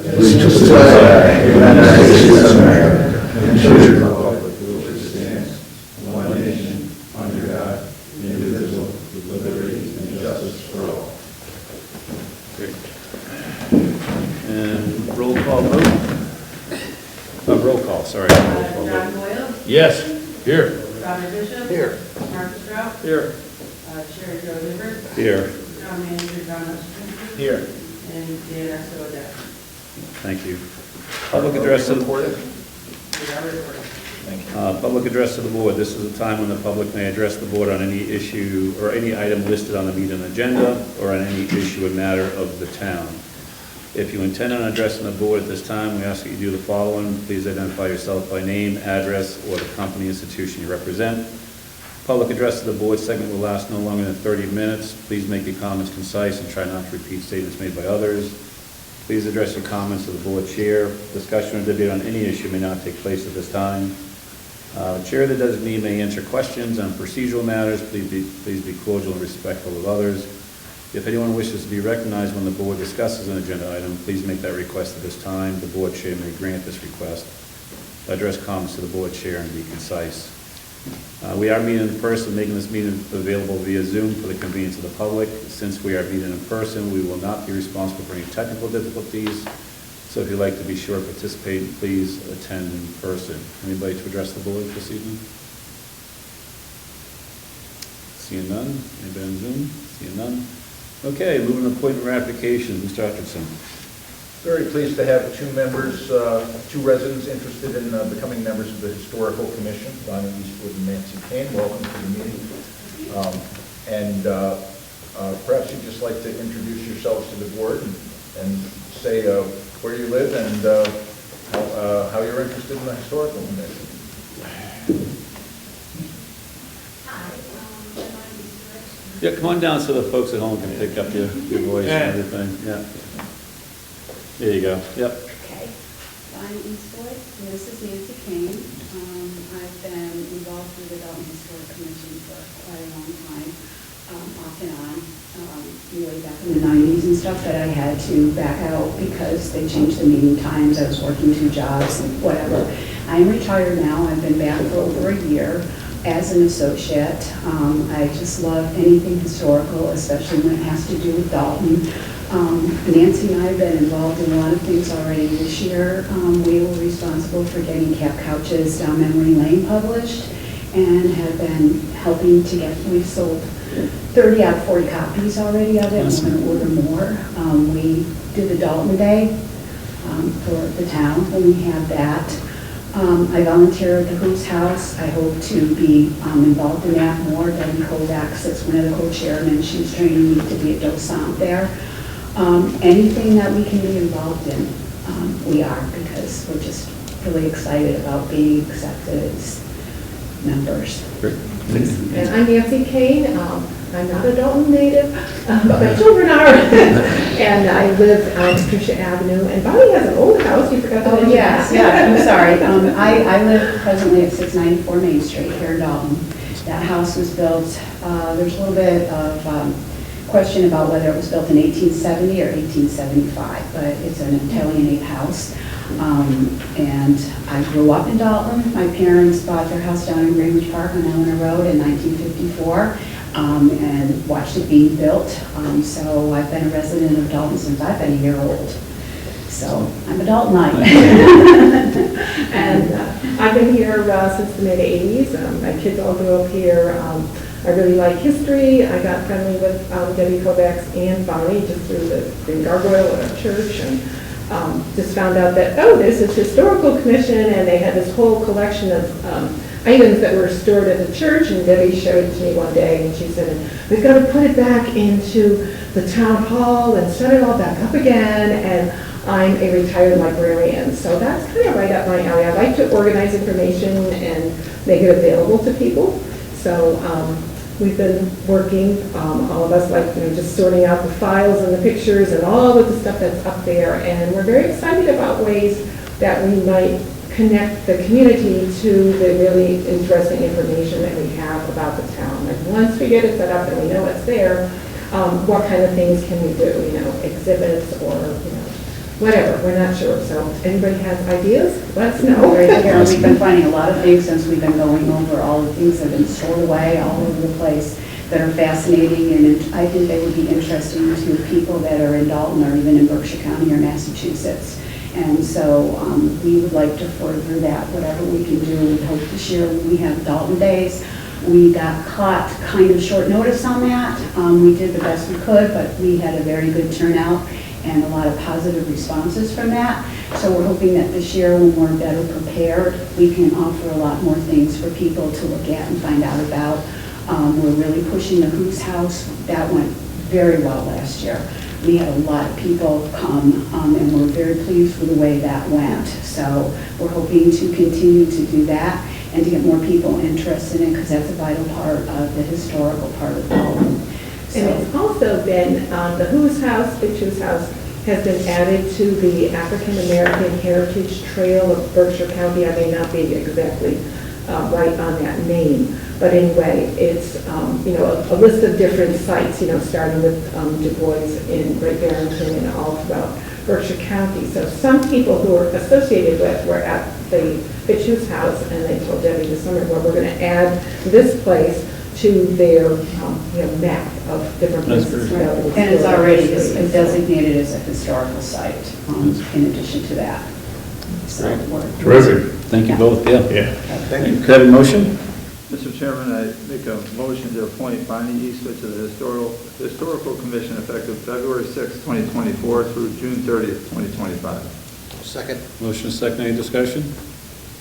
allegiance to the flag of the United States of America, and to the republic for which it stands, one nation, under God, indivisible, with liberty and justice for all. Great. And roll call vote. Roll call, sorry. Roll call John vote. Boyle. Yes. Here. Robert Bishop. Here. Marcus Strout. Here. Sherry Joe Liver. Here. Town Manager John Ostrowski. Here. And Dan Escobar. Thank you. Public address to the board. Thank Public address to the board. This is a time when the public may address the board on any issue or any item listed on the meeting agenda or on any issue or matter of the town. If you intend on addressing the board at this time, we ask that you do the following. Please identify yourself by name, address, or the company institution you represent. Public address to the board segment will last no longer than 30 minutes. Please make your comments concise and try not to repeat statements made by others. Please address your comments to the board chair. Discussion or debate on any issue may not take place at this time. Chair of the designee may answer questions on procedural matters. Please be cordial and respectful of others. If anyone wishes to be recognized when the board discusses an agenda item, please make that request at this time. The board chair may grant this request. Address comments to the board chair and be concise. We are meeting in person, making this meeting available via Zoom for the convenience of the public. Since we are meeting in person, we will not be responsible for any technical difficulties. So if you'd like to be sure to participate, please attend in person. Anybody to address the board this evening? Seeing none. Anybody on Zoom? Seeing none. Okay, moving to appointment ratification. Mr. Hutchinson. Very pleased to have two members, two residents interested in becoming members of the Historical Commission, Donnie Eastwood and Nancy Kane. Welcome to the meeting. Perhaps you'd just like to introduce yourselves to the board and say where you live and how you're interested in the Historical Commission. Yeah, come on down so the folks at home can pick up your voice and everything. Yeah. There you go. Yep. Okay. I'm Eastwood, and this is Nancy Kane. I've been involved with the Dalton Historic Commission for quite a long time, off and on, way back in the 90s and stuff, but I had to back out because they changed the meeting times. I was working two jobs and whatever. I'm retired now. I've been back for over a year as an associate. I just love anything historical, especially when it has to do with Dalton. Nancy and I have been involved in a lot of things already this year. We were responsible for getting Cap Couch's Down Memory Lane published and have been helping to get, we've sold 30 out of 40 copies already of it. We're going to order more. We did the Dalton Day for the town when we had that. I volunteer at the Who's House. I hope to be involved in that more. Debbie Kovacs is one of the co-chairmen. She's training me to be a docent there. Anything that we can be involved in, we are, because we're just really excited about being accepted as members. Great. And I'm Nancy Kane. I'm not a Dalton native, but my children are. And I live on Patricia Avenue. And Bonnie has an old house. You forgot to mention that. Yeah, I'm sorry. I live presently at 694 Main Street here in Dalton. That house was built, there's a little bit of question about whether it was built in 1870 or 1875, but it's an Italianate house. And I grew up in Dalton. My parents bought their house down in Greenwich Park on Eleanor Road in 1954 and watched it being built. So I've been a resident of Dalton since I've been a year old. So I'm a Daltonite. And I've been here since the mid-'80s. My kids all grew up here. I really like history. I got friendly with Debbie Kovacs and Bonnie just through the Green Gargoyle at our church, and just found out that, oh, there's this historical commission, and they had this whole collection of items that were stored at the church, and Debbie showed it to me one day, and she said, we've got to put it back into the town hall and set it all back up again, and I'm a retired librarian, so that's kind of right up my alley. I like to organize information and make it available to people. So we've been working, all of us, like, just sorting out the files and the pictures and all of the stuff that's up there, and we're very excited about ways that we might connect the community to the really interesting information that we have about the town. Like, once we get it set up and we know it's there, what kind of things can we do? Exhibits or whatever, we're not sure. So anybody has ideas, let us know. Right here, we've been finding a lot of things since we've been going over all the things that have been stored away all over the place that are fascinating, and I think they would be interesting to people that are in Dalton or even in Berkshire County or Massachusetts. And so we would like to further that, whatever we can do. We hope this year when we have Dalton Days. We got caught kind of short notice on that. We did the best we could, but we had a very good turnout and a lot of positive responses from that. So we're hoping that this year, when we're better prepared, we can offer a lot more things for people to look at and find out about. We're really pushing the Who's House. That went very well last year. We had a lot of people come, and we're very pleased with the way that went. So we're hoping to continue to do that and to get more people interested in it, because that's a vital part of the historical part of Dalton. And it's also been, the Who's House, Big Who's House, has been added to the African American Heritage Trail of Berkshire County. I may not be exactly right on that name, but anyway, it's, a list of different sites, starting with Du Bois in Great Barrington and all throughout Berkshire County. So some people who are associated with were at the Fitch's house, and they told Debbie this summer, well, we're going to add this place to their map of different places. And it's already designated as a historical site in addition to that. So Terrific. Thank you both, yeah. Thank you. Could I have a motion? Mr. Chairman, I make a motion to appoint Bonnie Eastwood to the Historical Commission effective February 6, 2024 through June 30th, 2025. Second. Motion is second, any discussion?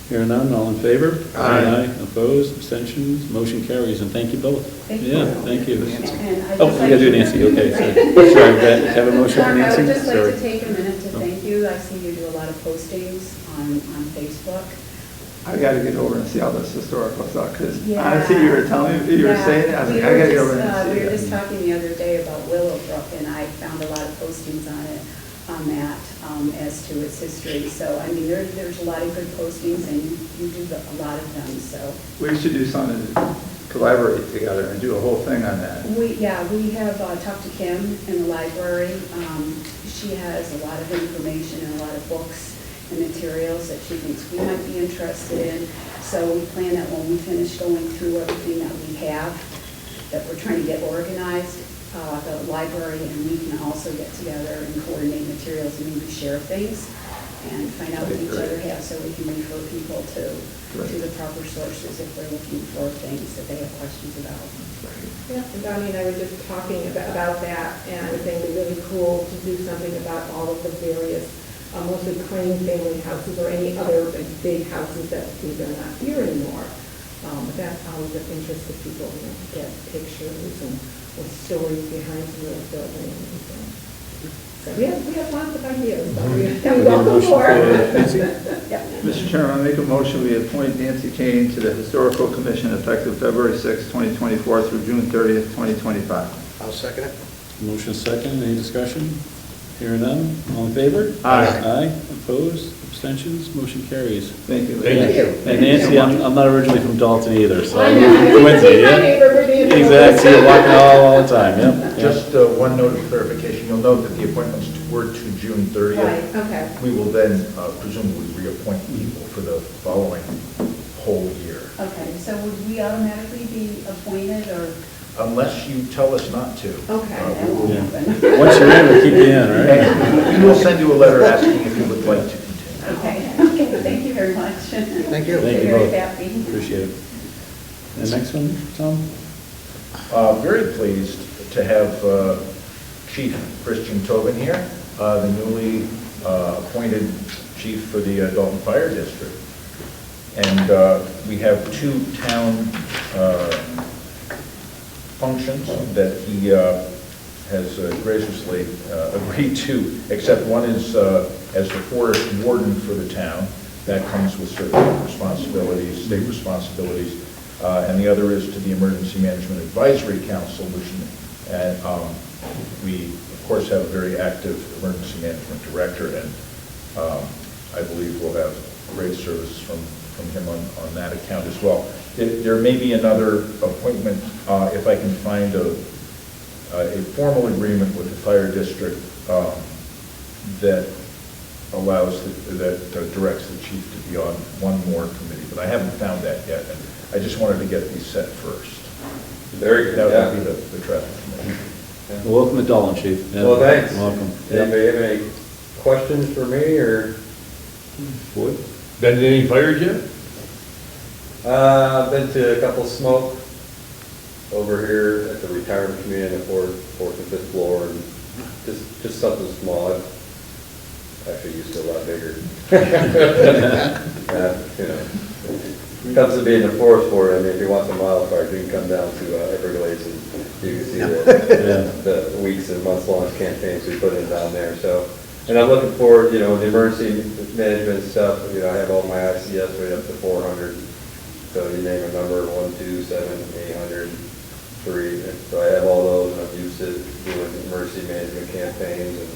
Hearing none, all in favor? Aye. Opposed, abstentions, motion carries, and thank you both. Thank you. Yeah, thank you. And I'd Oh, just we like gotta do to- Nancy, okay, sorry. Sorry, have a motion for Mark, Nancy? I would just like Sorry. to take a minute to thank you. I see you do a lot of postings on Facebook. I got to get over and see all this historical stuff, because Yeah. honestly, you were telling me, you were Yeah. saying it, I was like, We I were got to get just, over and see We were it. just talking the other day about Willowbrook, and I found a lot of postings on it, on that, as to its history. So, I mean, there's a lot of good postings, and you do a lot of them, so. We should do something to collaborate together and do a whole thing on that. We have talked to Kim in the library. She has a lot of information and a lot of books and materials that she thinks we might be interested in. So we plan that when we finish going through everything that we have, that we're trying to get organized, the library, and we can also get together and coordinate materials and maybe share things and find out what each other has, so we can refer people to the proper sources if they're looking for things that they have questions about. Yeah, and Donnie and I were just talking about that, and I was saying it'd be really cool to do something about all of the various, mostly Crane family houses or any other big houses that either are not here anymore. But that's always of interest to people, to get pictures and stories behind some of those buildings and things. So we have lots of ideas. But we welcome more. Yeah. Mr. Chairman, I make a motion, we appoint Nancy Kane to the Historical Commission effective February 6, 2024 through June 30th, 2025. I'll second it. Motion second, any discussion? Hearing none, all in favor? Aye. Aye, opposed, abstentions, motion carries. Thank you. Thank you. And Nancy, I'm not originally from Dalton either, so I I'm know. Quincy, My yeah? neighbor, we're being- Exactly, you're walking all the time, yep. Just one note of clarification, you'll note that the appointments were to June 30th. Right, okay. We will then presumably reappoint people for the following whole year, Okay, so would we automatically be appointed, or unless you tell us not to. Okay. that won't Yeah. happen? Once you're in, we'll keep you in, right? And we will send you a letter asking if you would like to continue. Okay, thank you very much. Thank you. Thank you Very both. happy. Appreciate it. The next one, Tom? Very pleased to have Chief Christian Tobin here, the newly appointed chief for the Dalton Fire District. And we have two town functions that he has graciously agreed to, except one is as the forest warden for the town. That comes with certain responsibilities, state responsibilities. And the other is to the Emergency Management Advisory Council, which we, of course, have a very active emergency management director, and I believe we'll have great service from him on that account as well. There may be another appointment, if I can find a formal agreement with the fire district that allows, that directs the chief to be on one more committee, but I haven't found that yet. And I just wanted to get these set first. Very good, That would be yeah. the traffic committee. Well, welcome to Dalton, chief. Yeah, Well, thanks. Welcome. Yeah. Anybody have any questions for me, or? Boyd? Been any fires yet? Been to a couple smoke over here at the retirement community on the fourth and fifth floor, and just something small. I've actually used to a lot bigger. You know, comes to being the fourth floor. I mean, if you want some wildfires, you can come down to Everglades and you can see the weeks and months long campaigns we put in down there. So, and I'm looking forward, the emergency management stuff. I have all my ICS right up to 400. So you name a number, 1, 2, 7, 800, 3. So I have all those, and I'm used to doing emergency management campaigns and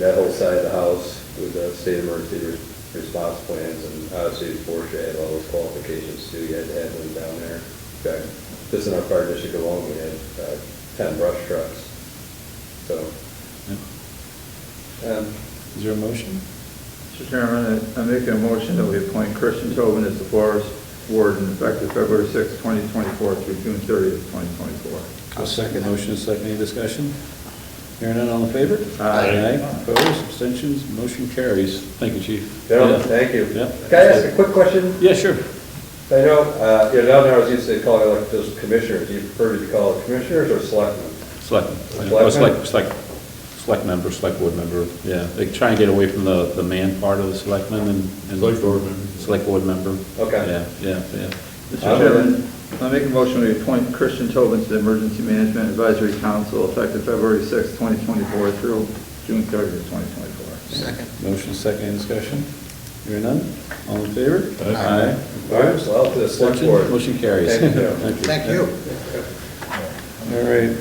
that whole side of the house with the state emergency response plans, and obviously Porsche had all those qualifications too. You had to have them down there. In fact, just in our fire district alone, we had 10 brush trucks. So, Is there a motion? Mr. Chairman, I make a motion that we appoint Christian Tobin as the forest warden effective February 6, 2024 through June 30th, 2024. I'll second it. Motion is second, any discussion? Hearing none, all in favor? Aye. Opposed, abstentions, motion carries. Thank you, chief. gentlemen, Yeah. thank you. Yeah. Can I ask a quick question? Yeah, sure. I know, down there I was used to calling it like those commissioners. Do you prefer to be called commissioners or selectmen? Selectmen. Selectmen? Select member, select board member, yeah. They try and get away from the man part of the selectmen and. Select board member. Select board member. Okay. Yeah. Mr. Chairman, I make a motion we appoint Christian Tobin to the Emergency Management Advisory Council effective February 6, 2024 through June 30th, 2024. Second. Motion is second, any discussion? Hearing none, all in favor? Aye. All right, well, to the select board. Motion carries. Thank you. Thank you. All right,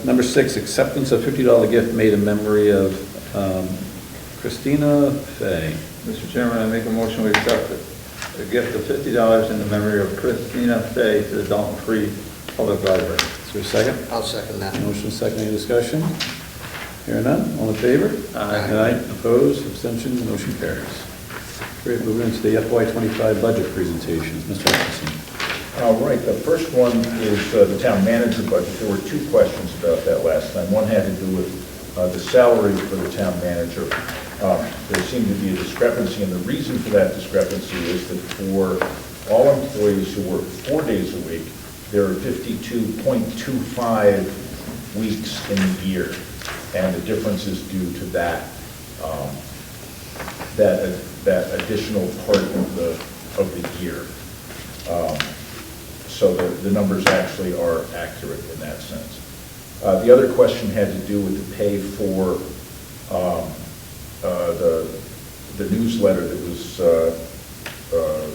number 6, acceptance of $50 gift made in memory of Christina Fay. Mr. Chairman, I make a motion we accept a gift of $50 in the memory of Christina Fay to the Dalton Free Public Library. Is there a second? I'll second that. Motion is second, any discussion? Hearing none, all in favor? Aye. Opposed, abstentions, motion carries. Great, moving into the FY25 budget presentations. Mr. Atkinson. All right, the first one is the town manager budget. There were 2 questions about that last time. One had to do with the salary for the town manager. There seemed to be a discrepancy, and the reason for that discrepancy is that for all employees who work 4 days a week, there are 52.25 weeks in the year, and the difference is due to that additional part of the year. So the numbers actually are accurate in that sense. The other question had to do with the pay for the newsletter that was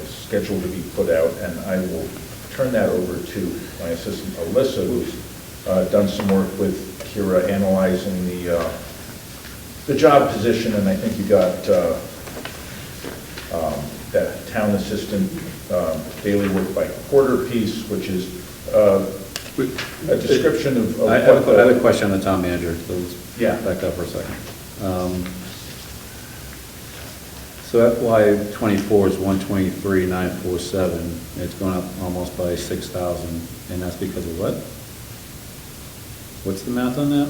scheduled to be put out, and I will turn that over to my assistant Alyssa, who's done some work with Kira analyzing the job position, and I think you got that town assistant daily work by quarter piece, which is a description of I have a question on the town manager, so let's Yeah. back up for a second. So FY24 is 123,947, and it's going up almost by 6,000, and that's because of what? What's the math on that?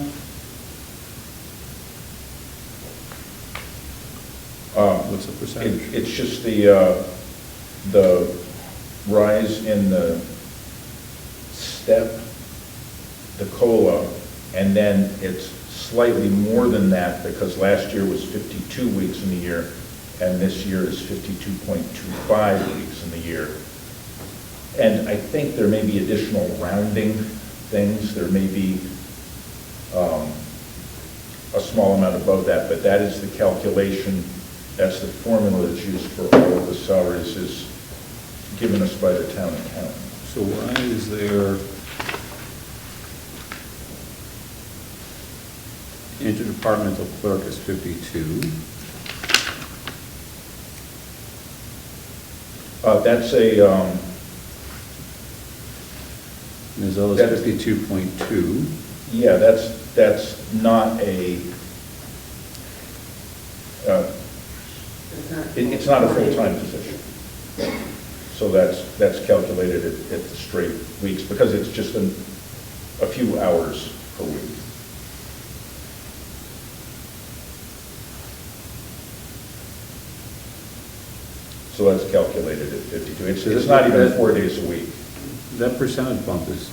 What's the percentage? It's just the rise in the step, the COLA, and then it's slightly more than that because last year was 52 weeks in the year, and this year is 52.25 weeks in the year. And I think there may be additional rounding things. There may be a small amount above that, but that is the calculation. That's the formula that's used for all of the salaries is given us by the town accountant. So why is there interdepartmental clerk is 52? That's a, Ms. O is 52.2. yeah, that's not a, It's not a full-time position. So that's calculated at the straight weeks, because it's just a few hours per week. So that's calculated at 52. It's not even 4 days a week. That percentage bump is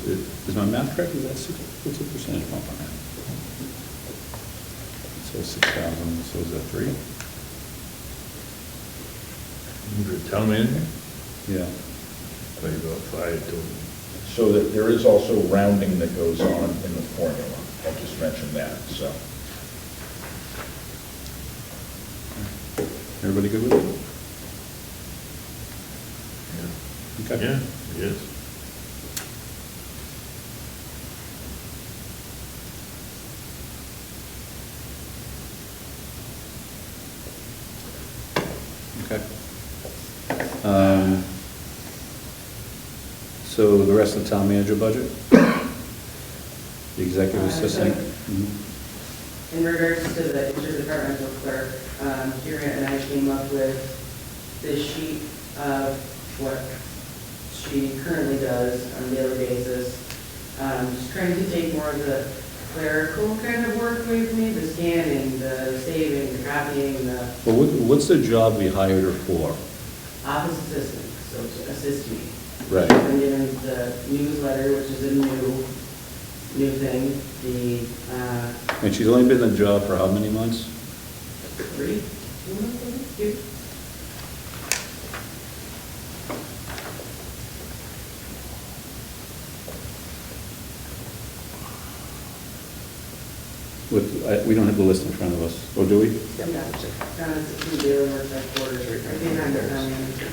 my math correct? Is that what's the percentage bump on that? So 6,000, so is that 3? The town manager? Yeah. Probably about 5 to. So that there is also rounding that goes on in the formula. I'll just mention that, so. Everybody good with it? Okay. Yeah, yes. Okay. So the rest of the town manager budget? The executive assistant? Mhm. In regards to the interdepartmental clerk, Kira and I came up with this sheet of what she currently does on a daily basis. Just trying to take more of the clerical kind of work away from me, the scanning, the saving, the copying, the Well, what's the job we hired her for? office assistant, so to assist me. Right. I've been given the newsletter, which is a new thing, And she's only been in the job for how many months? 3. Two. We don't have the list in front of us, or do we? Yeah, kind of assistant daily work by quarters, right behind the town manager.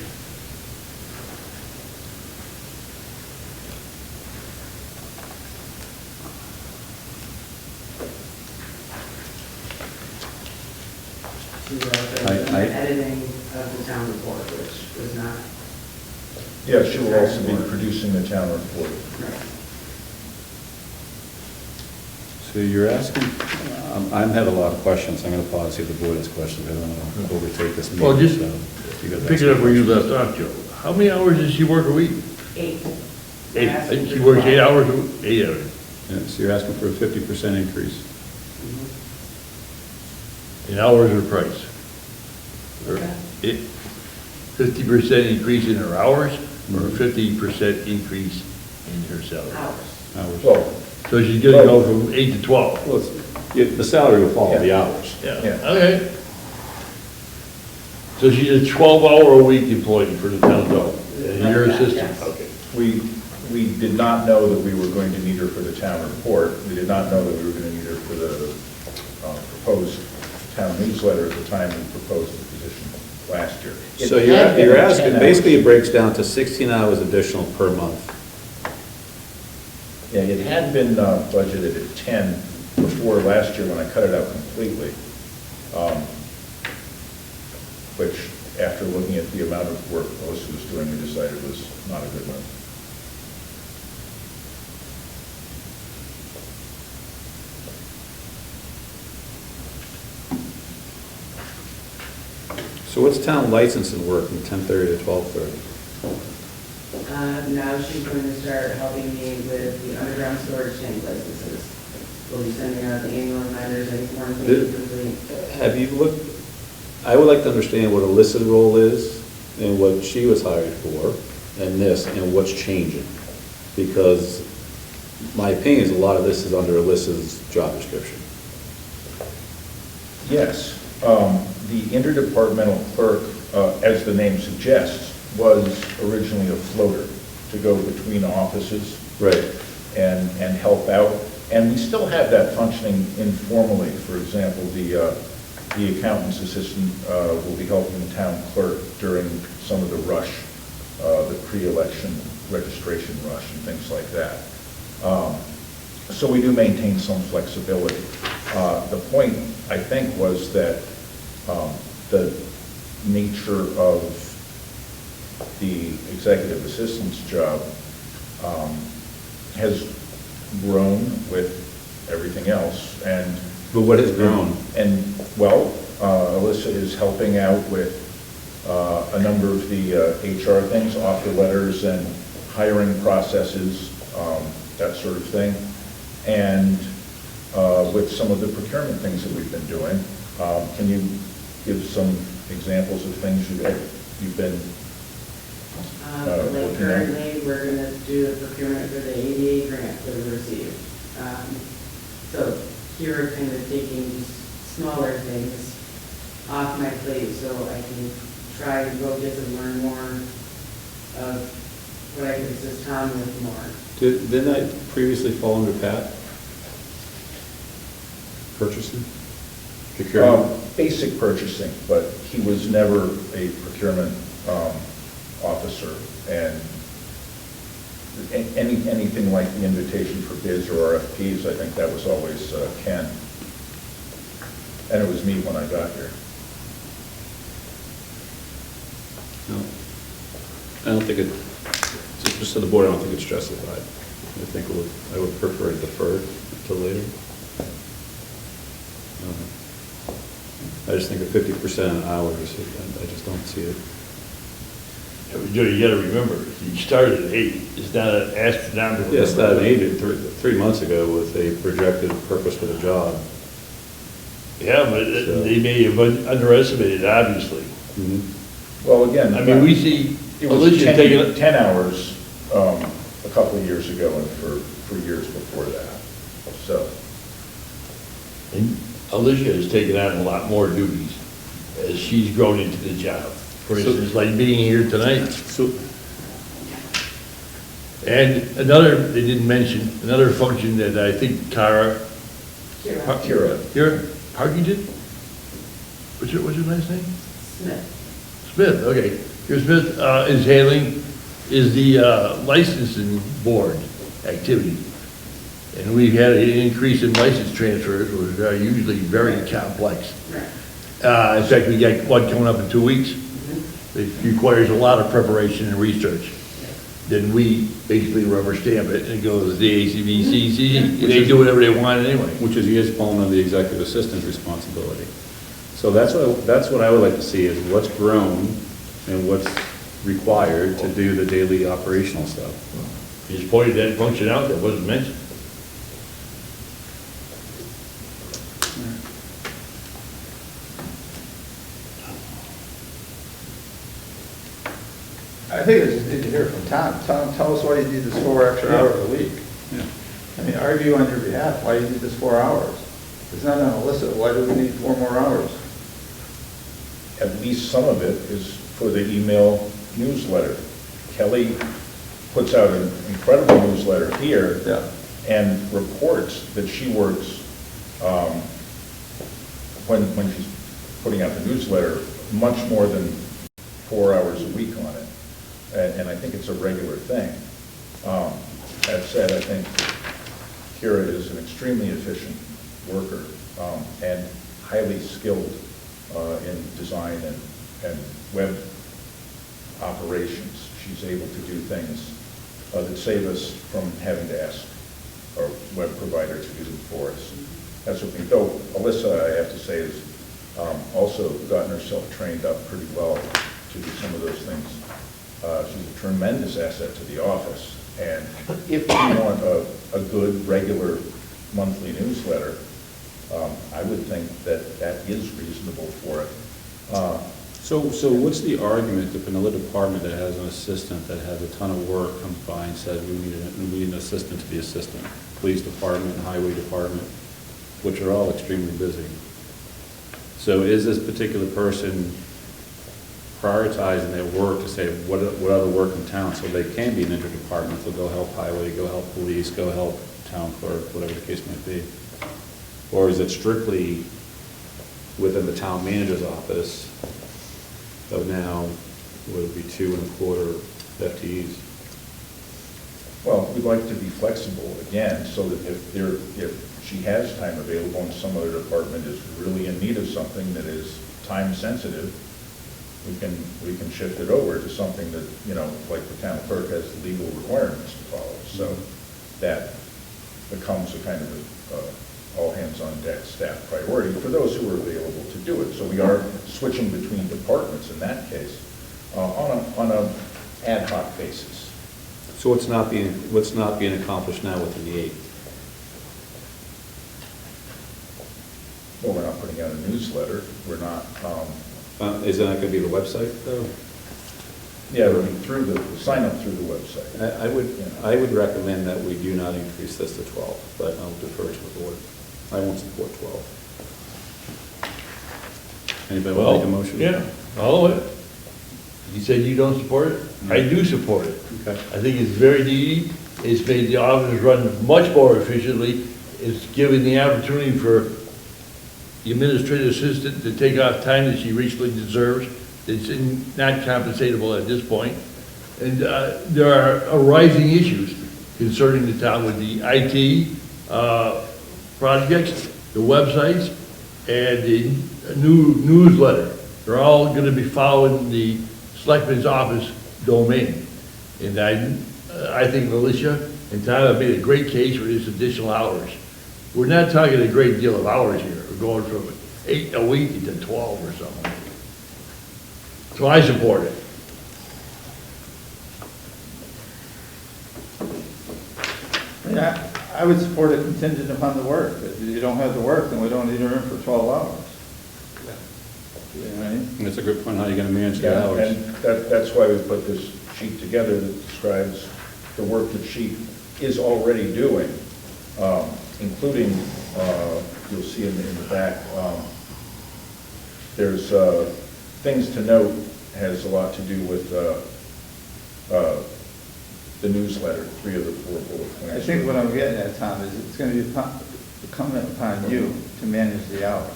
She's also doing the editing of the town report, which was not. Yeah, she will also be producing the town report. Right. So you're asking, I'm having a lot of questions, I'm gonna pause, see if the board has questions, I don't want to overtake this meeting. Well, just so if you guys pick ask it up where you questions. left off, Joe. How many hours does she work a week? 8. 8. Asking She for works 8 12. hours, 8 hours. Yeah, so you're asking for a 50% increase. Mhm. In hours or price? Or Okay. 50% increase in her hours, or a 50% increase in her salary? Hours. Hours. Well, So she's gonna go from 8 to 12? Well, the salary will follow the hours. Yeah, Yeah. okay. So she's a 12-hour-a-week employee for the town of Dalton, and you're Like that, assistant? yes. Okay. we did not know that we were going to need her for the town report. We did not know that we were going to need her for the proposed town newsletter at the time we proposed the position last year. So It had been you're 10 asking, hours. basically it breaks down to 16 hours additional per month. Yeah, it had been budgeted at 10 before last year when I cut it out completely, which, after looking at the amount of work Melissa was doing, we decided was not a good move. So what's town licensing work from 10:30 to 12:30? Now she's going to start helping me with the underground storage tank licenses. We'll be sending out the annual reminders and forms to be complete. Have you looked, I would like to understand what Alyssa's role is and what she was hired for, and this, and what's changing. Because my opinion is a lot of this is under Alyssa's job description. Yes, the interdepartmental clerk, as the name suggests, was originally a floater to go between offices. Right. And help out. And we still have that functioning informally. For example, the accountant's assistant will be helping the town clerk during some of the rush, the pre-election registration rush and things like that. So we do maintain some flexibility. The point, I think, was that the nature of the executive assistant's job has grown with everything else, and... But what has grown? And, well, Alyssa is helping out with a number of the HR things, offer letters and hiring processes, that sort of thing. And with some of the procurement things that we've been doing. Can you give some examples of things you've been Like looking at? currently, we're gonna do the procurement for the ADA grant that we received. So here, kind of taking smaller things off my plate so I can try and focus and learn more of what I could assist Tom with more. Didn't I previously fall under Pat? Purchasing? Procurement? Basic purchasing, but he was never a procurement officer. And anything like the invitation for bids or RFPs, I think that was always Ken. And it was me when I got here. No. I don't think it, just to the board, I don't think it's justified. I think I would prefer it deferred until later. I just think of 50% hours, I just don't see it. Yeah, but Joe, you gotta remember, you started at 8, it's not an astronomical. Yeah, started an agent 3 months ago with a projected purpose for the job. Yeah, but they may have underestimated, obviously. Well, again. I mean, we see It was Alicia taking 10 hours a couple of years ago and for years before that, so. And Alicia has taken on a lot more duties as she's grown into the job. For instance, like being here tonight. So, And another, they didn't mention, another function that I think Kira Parkington? What's your last name? Smith, okay. Kira Smith is handling, is the licensing board activity. And we've had an increase in license transfers, which are usually very complex. In fact, we got one coming up in 2 weeks. It requires a lot of preparation and research. Then we basically rubber stamp it and it goes to the ACVCC. They do whatever they want anyway. which is years falling on the executive assistant's responsibility. So that's what I would like to see, is what's grown and what's required to do the daily operational stuff. You just pointed that function out that wasn't mentioned. I think I just need to hear from Tom. Tom, tell us why you need this 4 extra hours a week. Yeah. I mean, argue on your behalf why you need this 4 hours. It's not on Alyssa, why do we need 4 more hours? At least some of it is for the email newsletter. Kelly puts out an incredible newsletter here. Yeah. And reports that she works, when she's putting out the newsletter, much more than 4 hours a week on it. And I think it's a regular thing. That said, I think Kira is an extremely efficient worker and highly skilled in design and web operations. She's able to do things that save us from having to ask our web provider to do them for us. That's what we, though Alyssa, I have to say, has also gotten herself trained up pretty well to do some of those things. She's a tremendous asset to the office. And if you want a good, regular monthly newsletter, I would think that that is reasonable for it. So what's the argument if another department that has an assistant that has a ton of work comes by and says, we need an assistant to be assistant? Police department, highway department, which are all extremely busy. So is this particular person prioritizing their work to say, what other work in town, so they can be an interdepartmental, go help highway, go help police, go help town clerk, whatever the case might be? Or is it strictly within the town manager's office of now, would it be 2.25 FTEs? Well, we'd like to be flexible again, so that if she has time available and some other department is really in need of something that is time sensitive, we can shift it over to something that, like the town clerk has legal requirements to follow. So that becomes a kind of all hands on deck staff priority for those who are available to do it. So we are switching between departments in that case, on a ad hoc basis. So what's not being accomplished now within the 8th? Well, we're not putting out a newsletter, we're not, Is that going to be the website, though? yeah, it'll be through sign up through the website. I would recommend that we do not increase this to 12, but I'll defer to the board. I won't support 12. Anybody want to make a motion? Yeah, all of it. You said you don't support it? I do support it. Okay. I think it's very needy. It's made the office run much more efficiently. It's given the opportunity for the administrative assistant to take off time that she richly deserves. It's not compensatable at this point. And there are rising issues concerning the town with the IT projects, the websites, and the new newsletter. They're all going to be following the Selectman's office domain. And I think Alicia and Tom have made a great case for this additional hours. We're not talking a great deal of hours here. We're going from 8 a week to 12 or something. So I support it. Yeah, I would support it contingent upon the work. If you don't have the work, then we don't need her in for 12 hours. You know what I mean? And that's a good point, how you're going to manage the Yeah, hours. and that's why we put this sheet together that describes the work that she is already doing, including, you'll see in the back, there's things to note, has a lot to do with the newsletter, 3 of the 4 bullet points. I think what I'm getting at, Tom, is it's going to be incumbent upon you to manage the hours.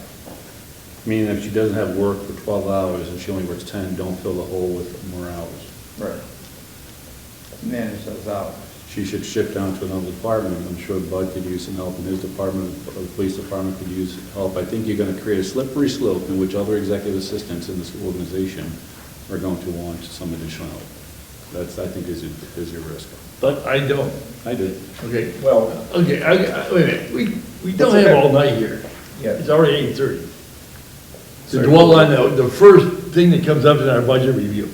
Meaning if she doesn't have work for 12 hours and she only works 10, don't fill the hole with more hours. Right. Manage those hours. She should shift down to another department. I'm sure Bud could use some help in his department, or the police department could use help. I think you're going to create a slippery slope in which other executive assistants in this organization are going to want some additional help. That's, I think, is your risk. But I don't. I do. Okay, Well, okay, wait a minute. We don't have all night here. yeah, It's already 8:30. To Sorry. dwell on the first thing that comes up in our budget review.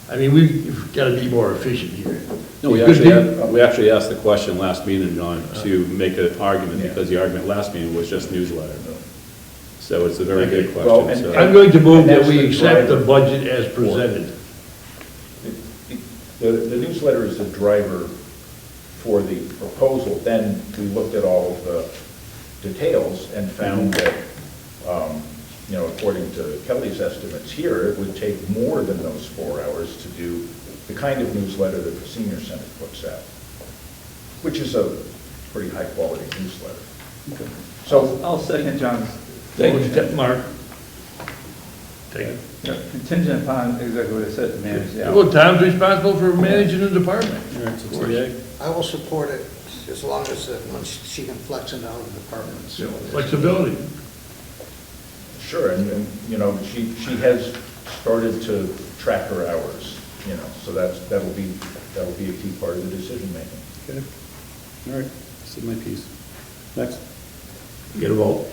I mean, we've got to be more efficient here. No, we actually asked the question last meeting, John, to make an argument, Yeah. because the argument last meeting was just newsletter. So it's a very good Well, question. and- so- I'm going to move And that that's we the accept the driver budget as presented. the newsletter is the driver for the proposal. Then we looked at all of the details and found that, you know, according to Kelly's estimates here, it would take more than those 4 hours to do the kind of newsletter that the senior center puts out, which is a pretty high-quality newsletter. So, I'll second John's Thank motion. you, Mark. Take it. Yeah, contingent upon exactly what I said, to manage the Well, hours. Tom's responsible for managing the department. All right, so Of course. TA. I will support it as long as she can flex it out of the departments. Flexibility. sure, and, you know, she has started to track her hours, you know, so that'll be a key part of the decision-making. Okay. All right, said my piece. Next. Get a vote.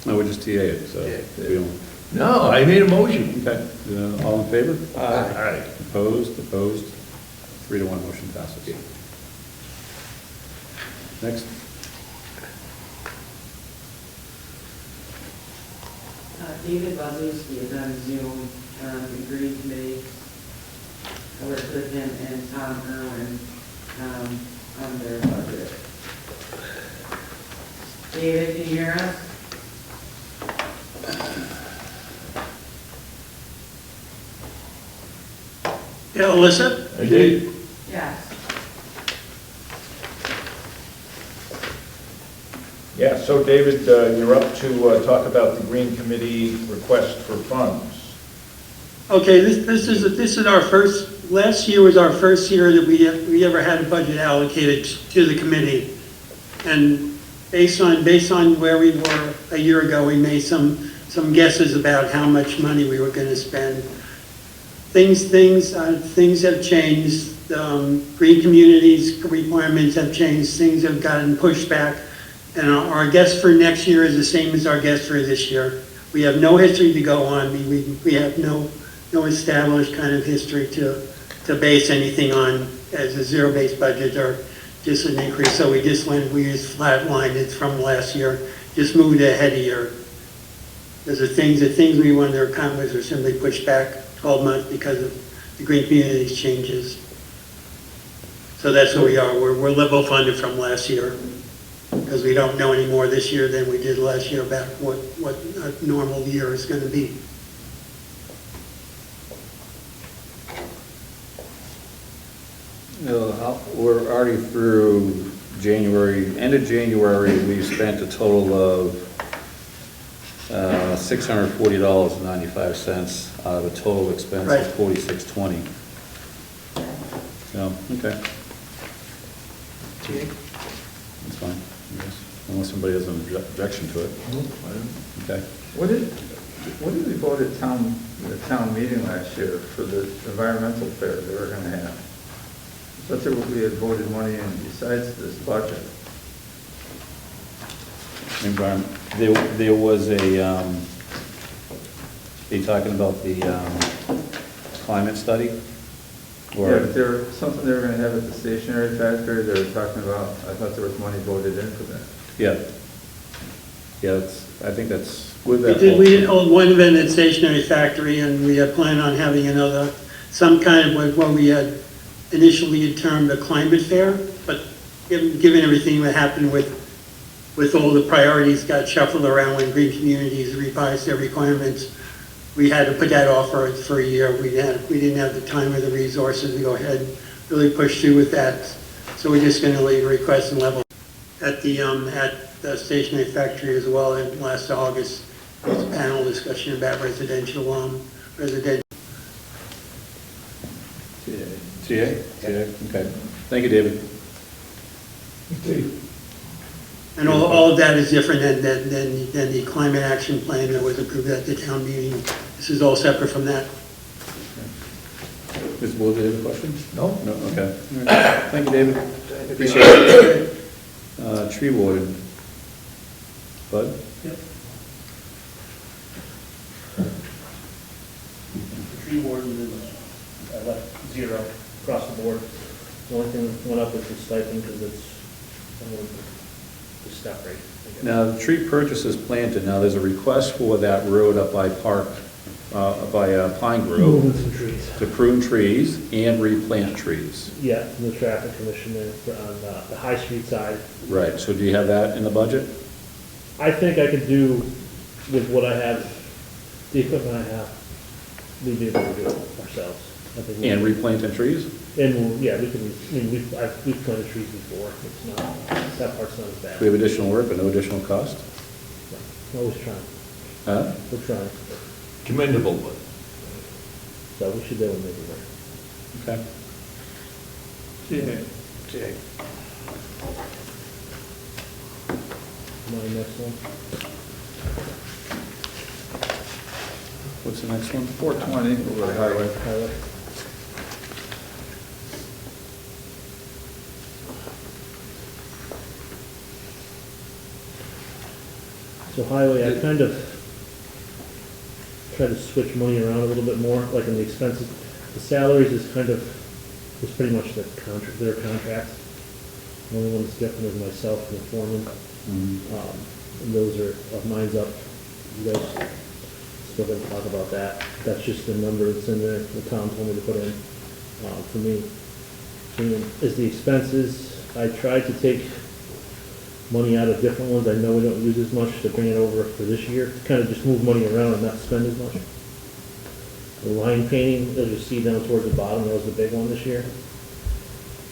No, we just TA it, so Yeah. we don't. No, I made a motion. Okay, all in favor? All right. Opposed, 3-1, motion passes. Next. David Bozlowski is on Zoom, agreed committee. I worked with him and Tom Irwin on their budget. David, can you hear us? Yeah, Alyssa? Okay. Yes. Yeah, so David, you're up to talk about the Green Committee request for funds. Okay, this is our first, last year was our first year that we ever had a budget allocated to the committee. And based on where we were a year ago, we made some guesses about how much money we were going to spend. Things have changed. green communities requirements have changed, things have gotten pushed back, and our guess for next year is the same as our guess for this year. We have no history to go on, we have no established kind of history to base anything on as a zero-based budget or just an increase, so we just flatlined it from last year, just moved it ahead a year. Because the things we wanted to accomplish are simply pushed back 12 months because of the green communities changes. So that's where we are. We're level funded from last year because we don't know any more this year than we did last year about what a normal year is going to be. We're already through January, end of January, we've spent a total of $640.95 out of a total expense Right. of $46.20. So, okay. That's fine, I guess, unless somebody has an objection to it. Okay. What did we vote at the town meeting last year for the environmental fair they were gonna have? I thought we had voted money in besides this budget. Environment, there was a, are you talking about the climate study? Or- Yeah, but there was something they were gonna have at the stationery factory, they were talking about, I thought there was money voted in for that. Yeah. Yeah, I think that's. We did hold one event at Stationery Factory, and we had planned on having some kind of what we had initially termed a climate fair, but given everything that happened with all the priorities got shuffled around when green communities revised their requirements, we had to put that off for a year. We didn't have the time or the resources to go ahead and really push through with that. So we're just going to leave a request and level at the Stationery Factory as well. And last August, there was a panel discussion about residential. TA? Okay. Thank you, David. And all of that is different than the climate action plan that was approved at the town meeting. This is all separate from that. Mr. Woods, do you have a question? No? No, okay. All right. Thank you, David. Appreciate it. Tree warden. Bud? Yep. The tree warden is, I left zero across the board. The only thing that went up was the stipend because it's the step rate. I guess. Now, the tree purchase is planted. Now, there's a request for that road up by Pine Grove Moving some trees. to prune trees and replant trees. Yeah, from the traffic commission there on the High Street side. Right, so do you have that in the budget? I think I could do with what I have, the equipment I have, we'd be able to do it ourselves. I think we- And replanting trees? And, yeah, we can, I mean, we've planted trees before. It's not, that part's not as bad. Do we have additional work but no additional cost? We're always trying. Huh? We're trying. Commendable, but So we should be able to make it work. Okay. My next one. What's the next one? 420, we'll go to highway. Highway. So highway, I kind of try to switch money around a little bit more, like in the expenses. The salaries is pretty much their contract. The only one that's different is myself and the foreman. And those are, mine's up. You guys still gonna talk about that. That's just the number that's in there, the town told me to put in, for me. And is the expenses, I tried to take money out of different ones I know we don't use as much to bring it over for this year, to kind of just move money around and not spend as much. The line painting, as you see down towards the bottom, that was the big one this year.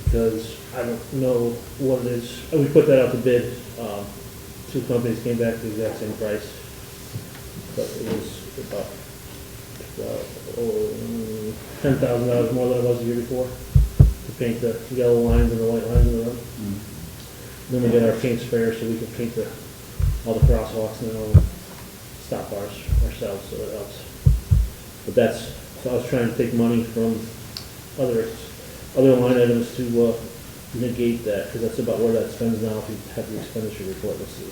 Because I don't know what it is, we put that out to bid, two companies came back to the exact same price. But it was about $10,000 more than it was the year before, to paint the yellow lines and the white lines in the road. Then we get our paint sprayer so we can paint all the crosswalks and all the stop bars ourselves, so it helps. But so I was trying to take money from other other line items to negate that, because that's about where that spends now if you have the expenditure report, let's see.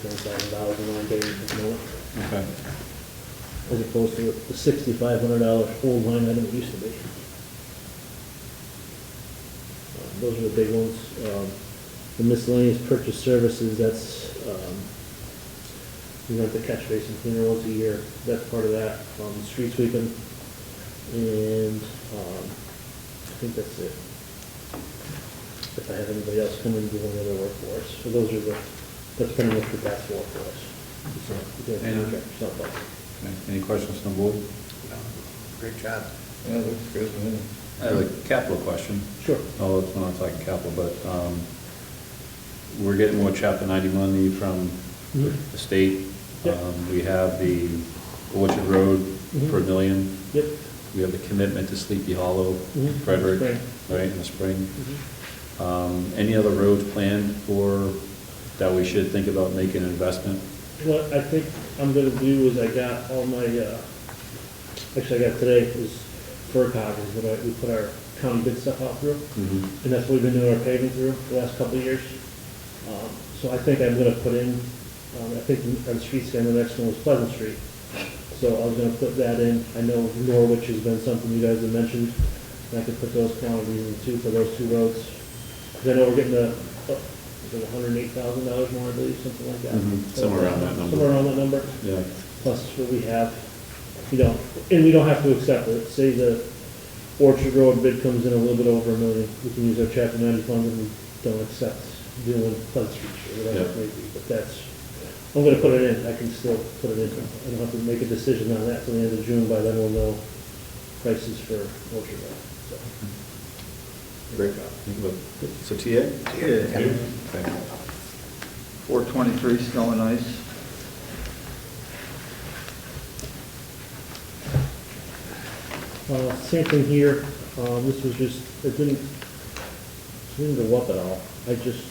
$20,000 in line getting at the moment, Okay. as opposed to the $6,500 old line item it used to be. Those are the big ones. The miscellaneous purchase services, that's, we rent the catch basin cleaner once a year, that's part of that. Street sweeping, and I think that's it. If I have anybody else come in and do any other work for us, so those are that's pretty much what that's for us. So, we can contract yourself out. Okay. Any questions from the board? Great job. Yeah, looks good to me. I have a capital question. Sure. Oh, it's not talking capital, but we're getting more Chapter 90 money from Mhm. the state. Yep. We have the Orchard Road for $1 million. Yep. We have the commitment to Sleepy Hollow, Mhm. Frederick, Spring. right, in the spring. Mhm. Any other roads planned for, that we should think about making an investment? What I think I'm gonna do is I got all my, actually I got today is FERCog is what we put our county bid stuff out through. Mm-hmm. And that's what we've been doing our paving through the last couple of years. So I think I'm gonna put in, I think on the street scan, the next one was Pleasant Street. So I was gonna put that in. I know Norwich has been something you guys have mentioned, and I could put those quantities in too for those two roads. Because I know we're getting the, $108,000 more, I believe, something like that. Somewhere around that number. Somewhere around that number, Yeah. plus what we have, and we don't have to accept it. Say the Orchard Road bid comes in a little bit over $1 million, we can use our Chapter 90 funds and we don't accept doing Pleasant Street or whatever it may be, but that's, I'm gonna put it in, I can still put it in. I don't have to make a decision on that till the end of June, by then we'll know prices for Orchard Road, so. Great. So TA? Yeah. Okay. 423 snow and ice. Same thing here, this was just, it didn't go up at all. I just,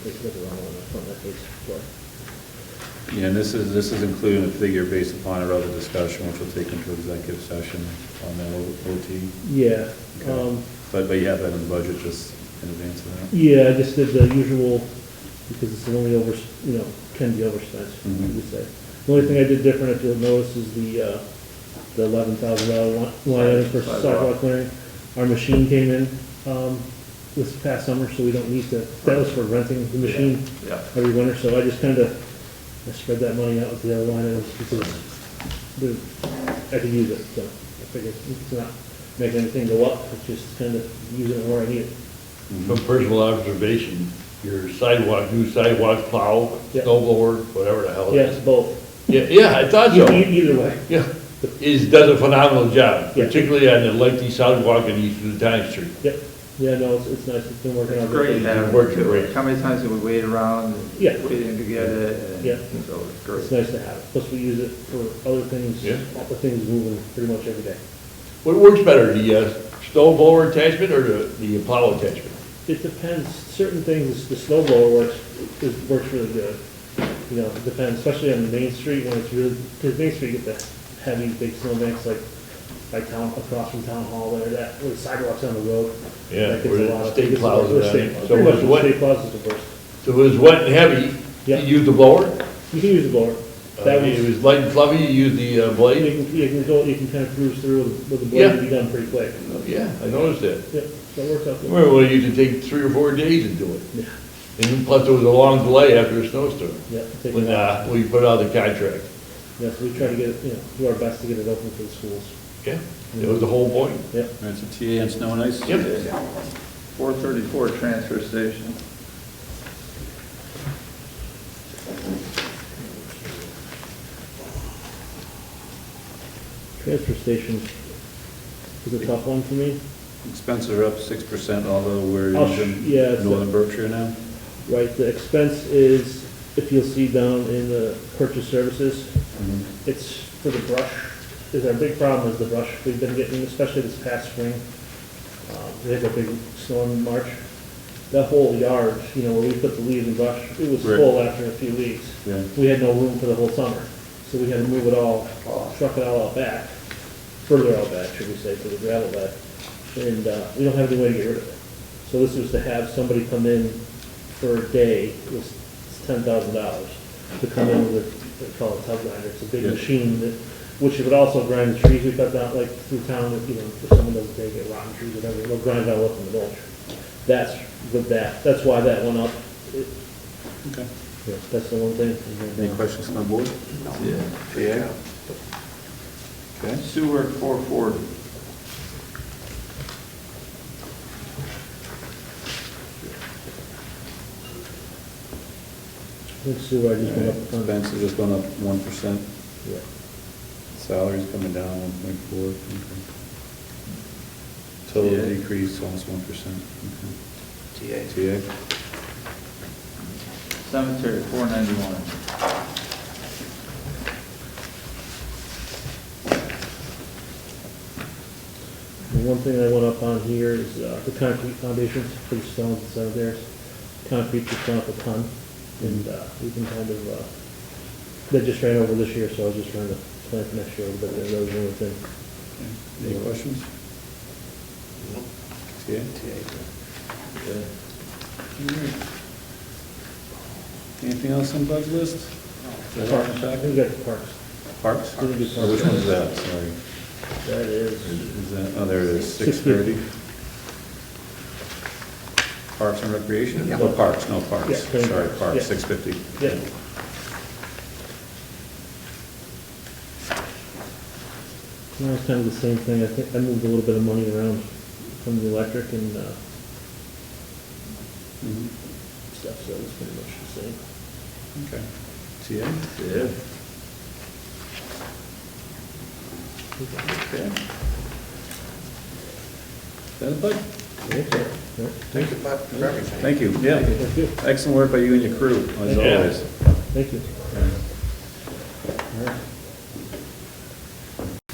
it's the wrong one, that's on that page, sorry. Yeah, and this is including a figure based upon our other discussion, which we'll take into executive session on the OT. Yeah, Okay. But you have that in the budget just in advance of that? yeah, I just did the usual, because it's only can be overspent, Mhm. you would say. The only thing I did different, if you'll notice, is the $11,000 line item for sidewalk clearing. Our machine came in, this past summer, so we don't need to, that was for renting the machine Yeah. every winter, so I just kinda, I spread that money out with the other line items, because I could use it, so I figured it's not making anything go up, it's just kind of using it where I need it. From personal observation, your sidewalk, new sidewalk plow, Yeah. snow blower, whatever the hell it Yes, is. both. Yeah, I thought so. Either way. Yeah, does a phenomenal job, Yeah. particularly on the lengthy sidewalk in East Lieutenant Street. Yep, yeah, no, it's nice, it's been working out. It's great good. having Working it. great. How many times did we wait around, and Yeah. waiting to get it? And Yeah. So it's great. It's nice to have, plus we use it for other things, Yeah. other things moving pretty much every day. What works better, the snow blower attachment or the plow attachment? It depends, certain things, the snow blower works really good. You know, it depends, especially on Main Street when it's really, because Main Street, you get the heavy, big snowbanks like across from Town Hall there, that, where the sidewalks on the road. Yeah, that gets where a the lot of- state gets a plows lot of it, state- so pretty much much the wet. State plows is the worst. So it was wet and heavy, Yeah. you use the blower? You can use the blower. That It was, was light and fluffy, you use the you blade? you can kind of cruise through with the blade Yeah. and be done pretty quick. Yeah, I noticed that. Yeah, so it works out I good. remember when it used to take 3 or 4 days to do it. Yeah, And plus there was a long delay after a snowstorm, yeah. take when it out. we put out the contract. Yeah, so we try to get it, do our best to get it open for the schools. Yeah, that was the whole point. Yep. All right, so TA and snow and ice? Yep. 434 transfer station. Transfer station is a tough one for me. Expenses are up 6%, although we're Oh, using yeah, it's Northern Berkshire now. Right, the expense is, if you'll see down in the purchase services, it's for the brush, is our big problem is the brush we've been getting, especially this past spring. We had a big storm in March. That whole yard, where we put the leaves and brush, it was Right. full after a few weeks. Yeah. We had no room for the whole summer, so we had to move it all, truck it all out back. further out back, should we say, to the gravel back. And we don't have any way to get rid of it. So this was to have somebody come in for a day, it was $10,000 to come in with, they call it tub grinder. It's a big Yeah. machine that, which would also grind the trees we cut down, like through town, if, you know, if someone doesn't take it, rotten trees, whatever, they'll grind that up in the mulch. That's with that, that's why that went up. Okay. Yeah, that's the one thing. Any questions from the board? Yeah. Okay. Sewer 440. I think sewer, I just went up a ton. Expenses has gone up 1%. Yeah. Salaries coming down 1.4. Total Yeah. decrease almost 1%. Okay. TA. TA? Cemetery 491. The one thing I went up on here is the concrete foundations for the stones and cemeteries. Concrete just went up a ton, and we've been kind of, they just ran over this year, so I was just trying to plan for next year a little bit, and that was the only thing. Any questions? TA? Okay. Anything else on Bud's list? Parks, I think we got the parks. Parks? We didn't do Oh, which parks. one is that? Sorry. That is, Is that, oh, there it is, 630. Parks and Recreation? Yeah. No parks, no parks. Yeah, clean Sorry, parks, parks, yeah. 650. yeah. No, it's kind of the same thing. I think I moved a little bit of money around from the electric and Mhm. stuff, so it's pretty much the same. Okay. TA? Yeah. Okay. Is that it, Bud? Okay, so, yeah. Thank you, Bud, for everything. Thank you, yeah. Thank you. Excellent work by you and your crew, as Yeah. always. Thank you.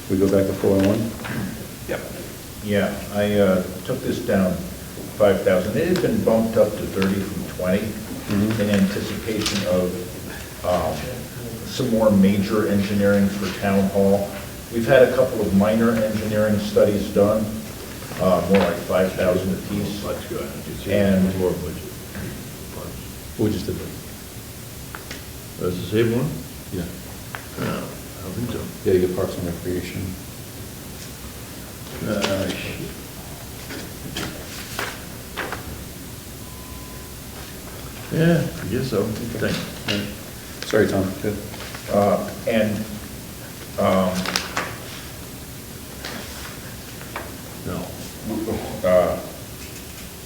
We go back to 401? Yep. Yeah, I took this down 5,000. It had been bumped up to 30 from 20 in anticipation of some more major engineering for town hall. We've had a couple of minor engineering studies done, more like 5,000 apiece. That's good. And- More budget. We just did that. That's the same one? Yeah. No, I don't think so. Yeah, you get Parks and Recreation. Shit. Yeah, I guess so. Thanks. Right. Sorry, Tom. Good. And No.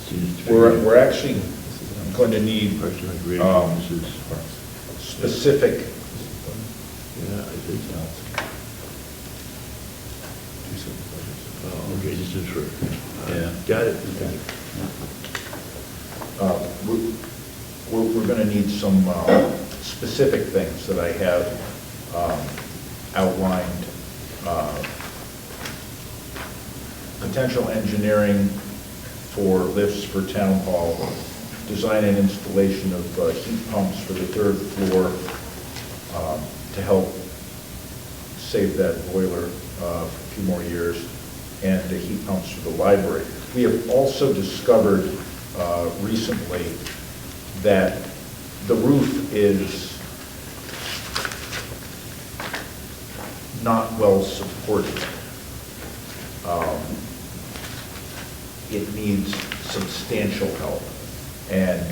Seems to be- we're actually going to need Parks and Recreation, this is, specific yeah, I think so. Oh, okay, this is for, Yeah. got it. Okay. we're going to need some specific things that I have outlined. Potential engineering for lifts for town hall, design and installation of heat pumps for the third floor to help save that boiler for a few more years, and the heat pumps for the library. We have also discovered recently that the roof is not well supported. It needs substantial help. And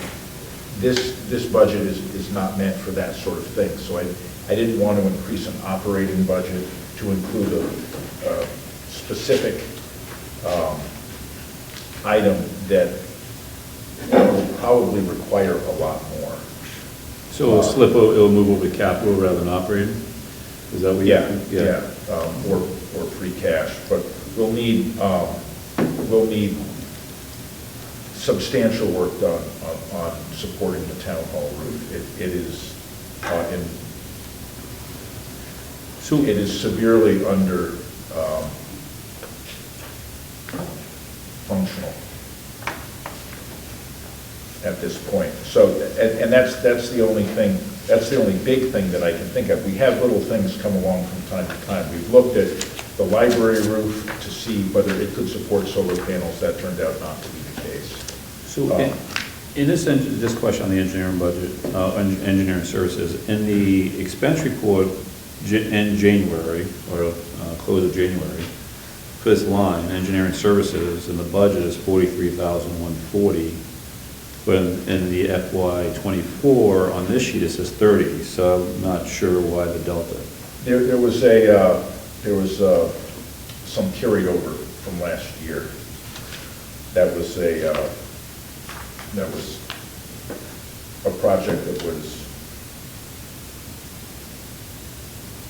this budget is not meant for that sort of thing. So I didn't want to increase an operating budget to include a specific item that will probably require a lot more. So it'll move over to capital rather than operating? Is that what you? Yeah, or free cash, but we'll need substantial work done on supporting the town hall roof. It is it is severely under functional at this point. So, and that's the only thing, that's the only big thing that I can think of. We have little things come along from time to time. We've looked at the library roof to see whether it could support solar panels. That turned out not to be the case. So in this question on the engineering budget, engineering services, in the expense report in January, or close of January, for this line, engineering services, and the budget is $43,140, but in the FY '24, on this sheet, it says 30, so I'm not sure why the delta. There was some carryover from last year. That was a project that was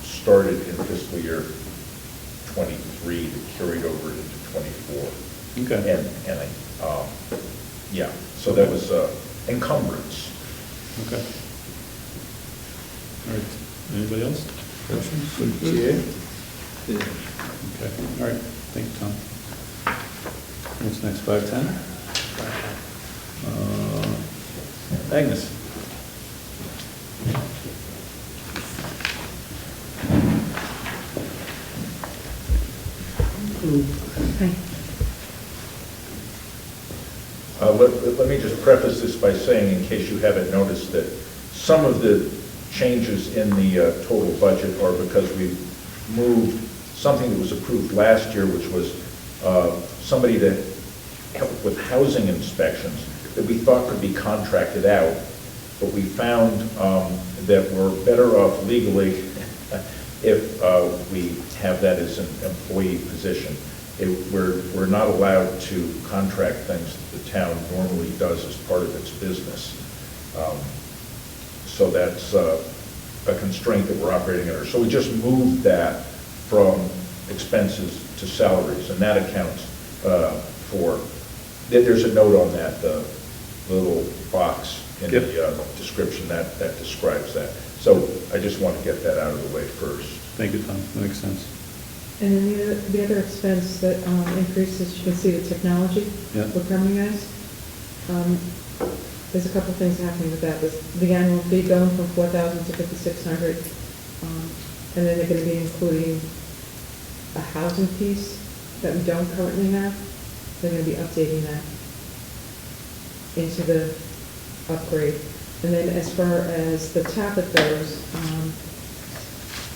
started in fiscal year '23 that carried over into '24. Okay. Yeah, so that was encumbrance. Okay. All right, anybody else? Questions? TA? Okay, all right, thank you, Tom. What's next, 510? Agnes? Let me just preface this by saying, in case you haven't noticed, that some of the changes in the total budget are because we moved something that was approved last year, which was somebody to help with housing inspections that we thought could be contracted out, but we found that we're better off legally if we have that as an employee position. We're not allowed to contract things that the town normally does as part of its business. So that's a constraint that we're operating under. So we just moved that from expenses to salaries, and that accounts for, there's a note on that, the little box in the description that describes that. So I just want to get that out of the way first. Thank you, Tom, that makes sense. And then the other expense that increases, you can see the technology, what Grumman guys. There's a couple things happening with that. The annual fee going from $4,000 to $5,600, and then they're going to be including a housing piece that we don't currently have. They're going to be updating that into the upgrade. And then as far as the tablet goes,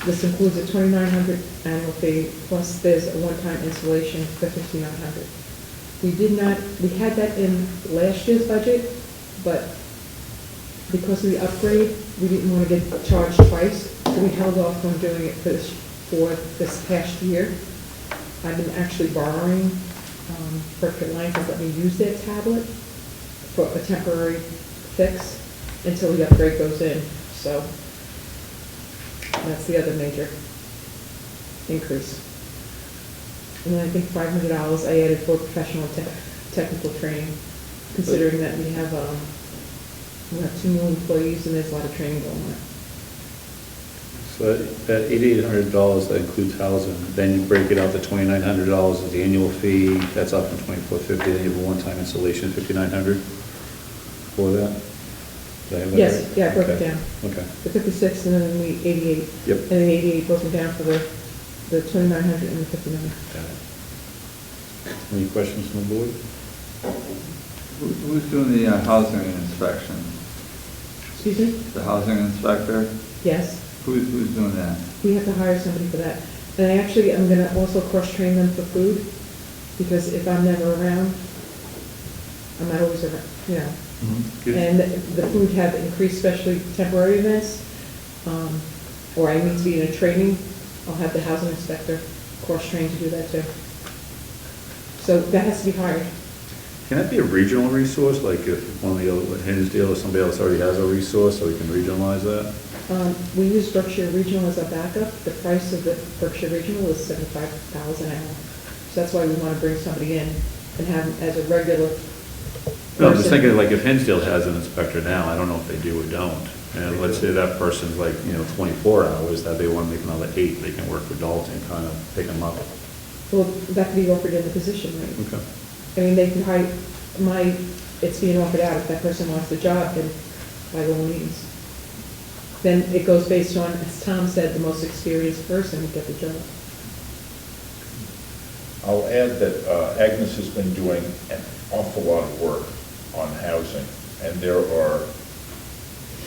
this includes a $2,900 annual fee, plus there's a one-time installation for $5,900. We had that in last year's budget, but because of the upgrade, we didn't want to get charged twice, so we held off from doing it for this past year. I've been actually borrowing Berkshire Line to let me use their tablet for a temporary fix until the upgrade goes in. So that's the other major increase. And then I think $500 I added for professional technical training, considering that we have 2 new employees and there's a lot of training going on. So at $8,800, that includes housing. Then you break it out to $2,900 as the annual fee. That's up from $2,450. Then you have a one-time installation, $5,900 for that. Did I have that Yes, right? yeah, I broke it Okay. down. Okay. The 56 and then the 88. Yep. And the 88 broken down for the 2,900 and the 59. Got it. Any questions from the board? Who's doing the housing inspection? Excuse me? The housing inspector? Yes. Who's doing that? We have to hire somebody for that. And I'm going to also cross-train them for food, because if I'm never around, I'm not always around, you know. Good. And the food have increased, especially temporary events, or I need to be in a training, I'll have the housing inspector cross-trained to do that too. So that has to be hired. Can that be a regional resource, like if one of the other, Hinsdale or somebody else already has a resource, so we can regionalize that? We use Berkshire Regional as a backup. The price of the Berkshire Regional is $75 an hour. So that's why we want to bring somebody in and have them as a regular No, I'm just person. thinking, like, if Hinsdale has an inspector now, I don't know if they do or don't. And let's say that person's like, 24 hours, that they want to make another 8, they can work for Dalton, kind of pick them up. Well, that could be offered in the position, right? Okay. I mean, they can hire, it's being offered out. If that person wants the job, then by all means. Then it goes based on, as Tom said, the most experienced person would get the job. I'll add that Agnes has been doing an awful lot of work on housing, and there are,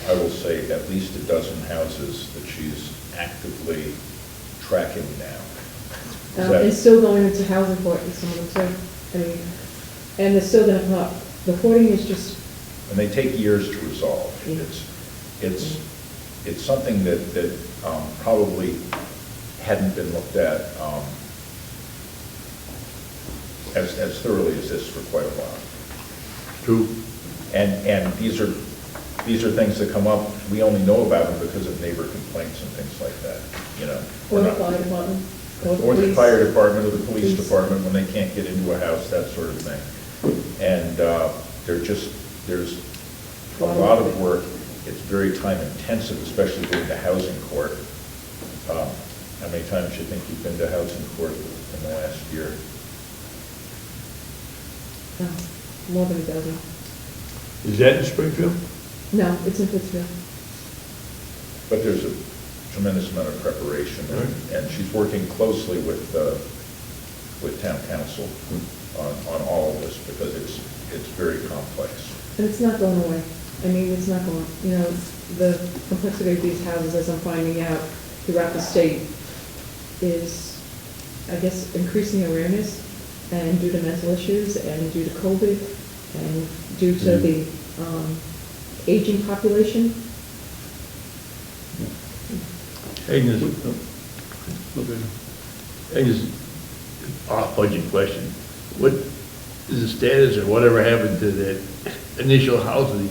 I will say, at least a dozen houses that she's actively tracking now. Is that- And still going into housing court with some of them too. I mean, and they're still gonna come up. The hoarding is just, And they take years to resolve. Yeah. It's something that probably hadn't been looked at as thoroughly as this for quite a while. True. And these are things that come up, we only know about them because of neighbor complaints and things like that, you know. or the fire department, or the Or the police. fire department or the police Police. department when they can't get into a house, that sort of thing. And there's a lot of work. It's very time intensive, especially going to housing court. How many times do you think you've been to housing court in the last year? No, more than a dozen. Is that in Springfield? No, it's in Pittsfield. But there's a tremendous amount of preparation, and she's working closely with town council on all of this, because it's very complex. And it's not going away. I mean, it's not going, you know, the complexity of these houses, as I'm finding out throughout the state, is, I guess, increasing awareness, and due to mental issues, and due to COVID, and due to the aging population. Agnes, Agnes, off-budget question. What is the status, or whatever happened to that initial housing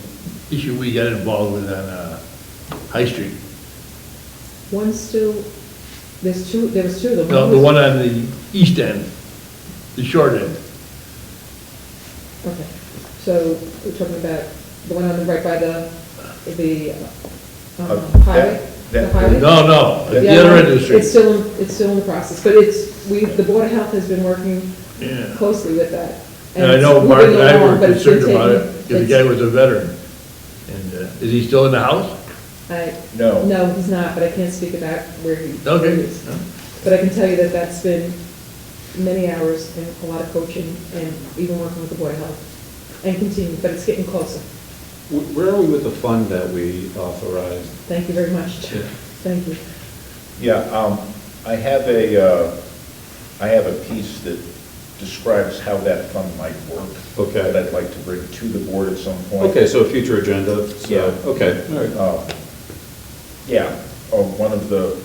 issue we got involved with on High Street? One's still, there was two of them. No, the one on the east end, the short end. Okay, so we're talking about the one on the right by the highway? The highway? No, at the Yeah, other end of the It's street. still in the process, but the Board of Health has been working Yeah. closely with that. And I know Mark and I it's moving were along, but it's been concerned about it, taking- because the guy was a veteran. And is he still in the house? No. No, he's not, but I can't speak about where he Okay. is. But I can tell you that that's been many hours and a lot of coaching, and even working with the Board of Health, and continue, but it's getting closer. Where are we with the fund that we authorized? Thank you very much. Yeah. Thank you. Yeah, I have a piece that describes how that fund might work. Okay. That I'd like to bring to the board at some point. Okay, so a future agenda, so, Yeah. okay, all right. Yeah, one of the,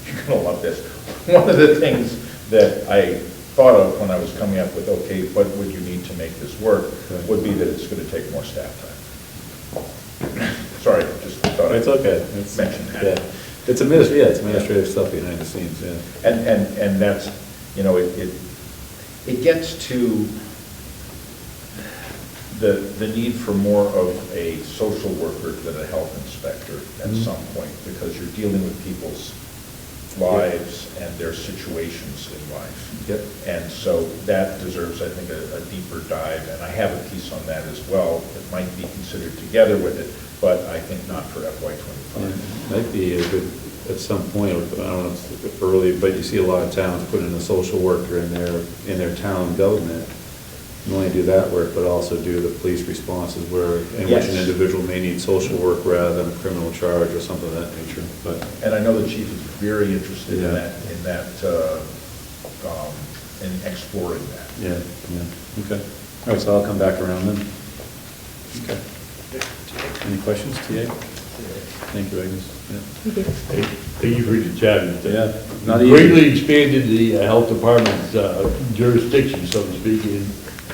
you're gonna love this, one of the things that I thought of when I was coming up with, okay, what would you need to make this work, Okay. would be that it's gonna take more staff time. Sorry, just thought It's I'd okay. mention that. Yeah. It's administrative stuff behind the scenes, yeah. And that's, you know, it gets to the need for more of a social worker than a health inspector at some point, because you're dealing with people's lives and their situations in life. Yep. And so that deserves, I think, a deeper dive, and I have a piece on that as well that might be considered together with it, but I think not for FY '25. Might be a good, at some point, I don't know if it's early, but you see a lot of towns put in a social worker in their town government. Not only do that work, but also do the police responses in which an Yes. individual may need social work rather than a criminal charge or something of that nature, but. And I know the chief is very interested in Yeah. in exploring that. Yeah, okay. All right, so I'll come back around then. Okay. Any questions, TA? Thank you, Agnes. Yeah. Thank you. Thank you for your time. Yeah, not easy. Greatly expanded the health department's jurisdiction, so to speak, in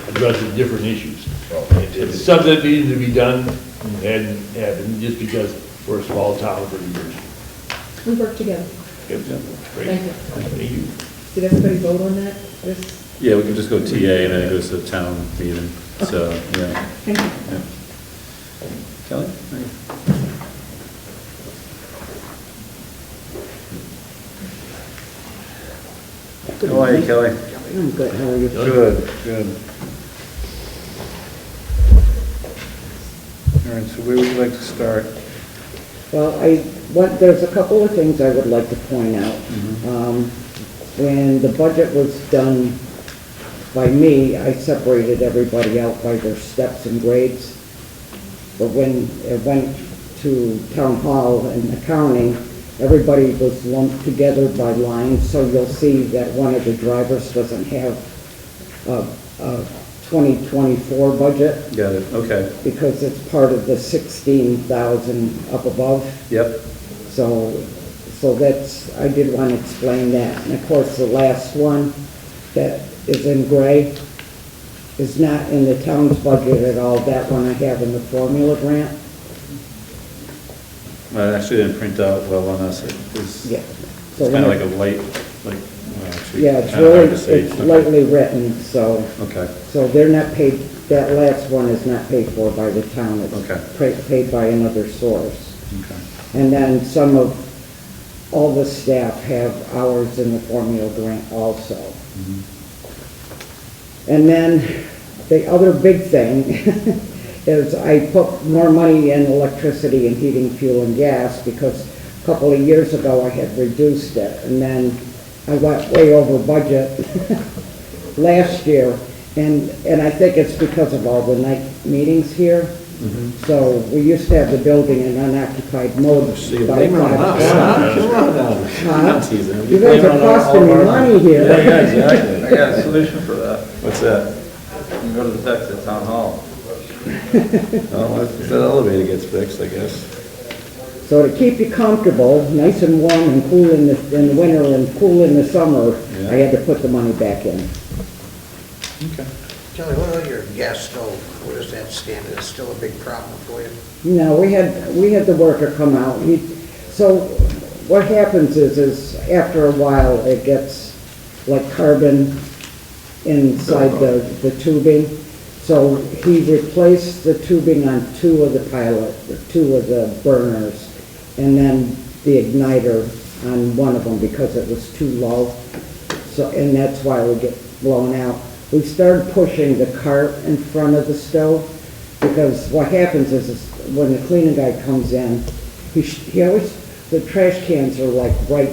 addressing different issues. Well, It's something that needed to be done, and hadn't happened, just because we're a small town for years. We work together. Yep. Great. Thank you. Thank you. Did everybody vote on that? This? Yeah, we can just go TA and then it goes to the town meeting, so, yeah. Thank you. Yeah. Kelly? How are you, Kelly? I'm good, how are you? Good, good. All right, so where would you like to start? Well, there's a couple of things I would like to point out. when the budget was done by me, I separated everybody out by their steps and grades. But when it went to town hall and accounting, everybody was lumped together by lines, so you'll see that one of the drivers doesn't have a 2024 budget. Got it, okay. Because it's part of the 16,000 up above. Yep. So that's, I did want to explain that. And of course, the last one that is in gray is not in the town's budget at all. That one I have in the formula grant. Well, it actually didn't print out well on us. It was, Yeah. it's So kind of when like it- a light, like, well, actually, Yeah, it's kinda hard really, to say. it's Okay. lightly written, so. Okay. So they're not paid, that last one is not paid for by the town. Okay. It's paid by another source. Okay. And then some of, all the staff have hours in the formula grant also. And then the other big thing is I put more money in electricity and heating, fuel, and gas because a couple of years ago I had reduced it. And then I went way over budget last year. And I think it's because of all the night meetings here. So we used to have the building in unoccupied mode. by 5 o'clock. Huh? You guys are costing me money here. Yeah, exactly. I got a solution for that. What's that? You can go to the Texas Town Hall. Oh, if that elevator gets fixed, I guess. So to keep you comfortable, nice and warm and cool in the winter and cool in the summer, Yeah. I had to put the money back in. Okay. Kelly, what about your gas stove? Where does that stand? Is it still a big problem for you? No, we had the worker come out. So what happens is after a while, it gets like carbon inside the tubing. So he replaced the tubing on two of the burners, and then the igniter on one of them because it was too low. So, and that's why we get blown out. We started pushing the cart in front of the stove because what happens is when the cleaning guy comes in, he always, the trash cans are like right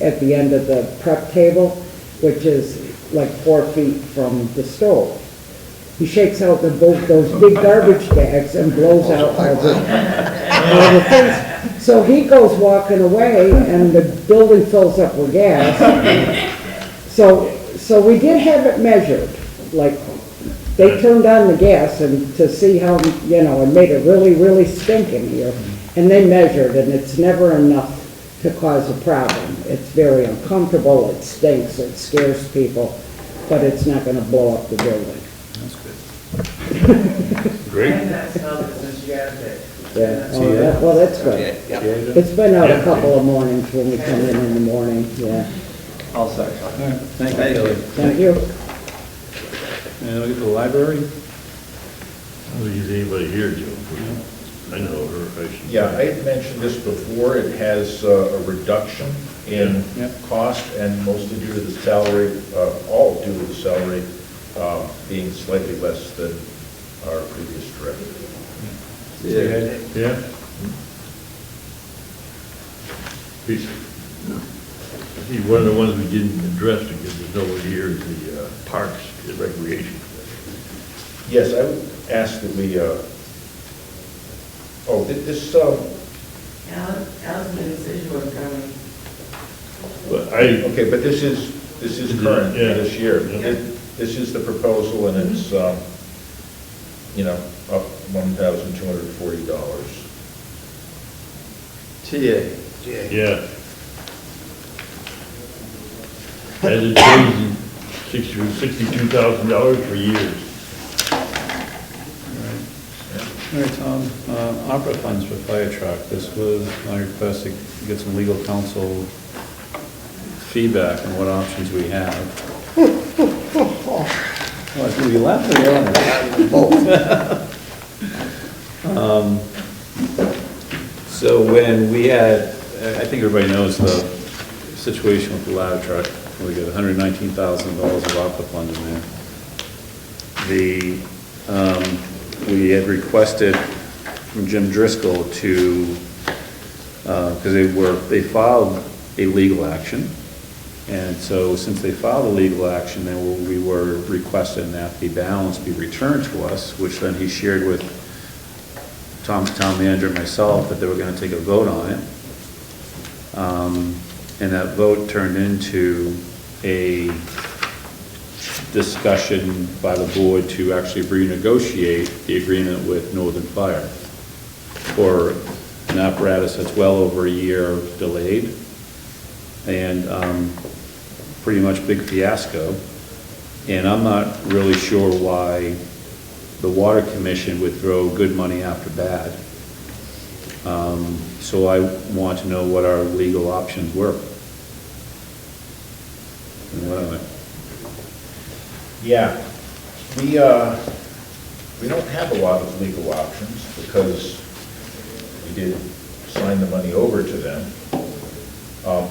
at the end of the prep table, which is like 4 feet from the stove. He shakes out those big garbage bags and blows out all the things. So he goes walking away and the building fills up with gas. So we did have it measured, like they turned on the gas and to see how, it made it really, really stink in here. And they measured and it's never enough to cause a problem. It's very uncomfortable, it stinks, it scares people, but it's not gonna blow up the building. That's good. Great. And that smelled it since you got it fixed. Yeah, well, that's good. Yeah. It's been out a couple of mornings when we come in the morning, yeah. I'll second. Thank you, Kelly. Thank you. And we'll get to the library. I don't think there's anybody here, Joe. I know her. Yeah, I had mentioned this before, it has a reduction in Yeah. cost, and mostly due to the salary, all due to the salary being slightly less than our previous director. Yeah. Peace. I think one of the ones we didn't address because there's nobody here is the parks and recreation. Yes, I would ask that we, this, Alan's made a decision what's coming. But I, okay, but this is current for Yeah. this year. Yeah. This is the proposal, and it's, up $1,240. TA. yeah. As it shows, $62,000 for years. All right, Tom, opera funds for fire truck. This was my request to get some legal counsel feedback on what options we have. Well, it's gonna be laughing at So when we had, I think everybody knows the situation with the ladder truck. We got $119,000 of opera fund in there. We had requested from Jim Driscoll to, because they filed a legal action, And so since they filed a legal action, then we were requesting that the balance be returned to us, which then he shared with town manager and myself that they were gonna take a vote on it. And that vote turned into a discussion by the board to actually renegotiate the agreement with Northern Fire for an apparatus that's well over a year delayed, and pretty much big fiasco. And I'm not really sure why the Water Commission would throw good money after bad. So I want to know what our legal options were. And what are they? Yeah, we don't have a lot of legal options because we did sign the money over to them.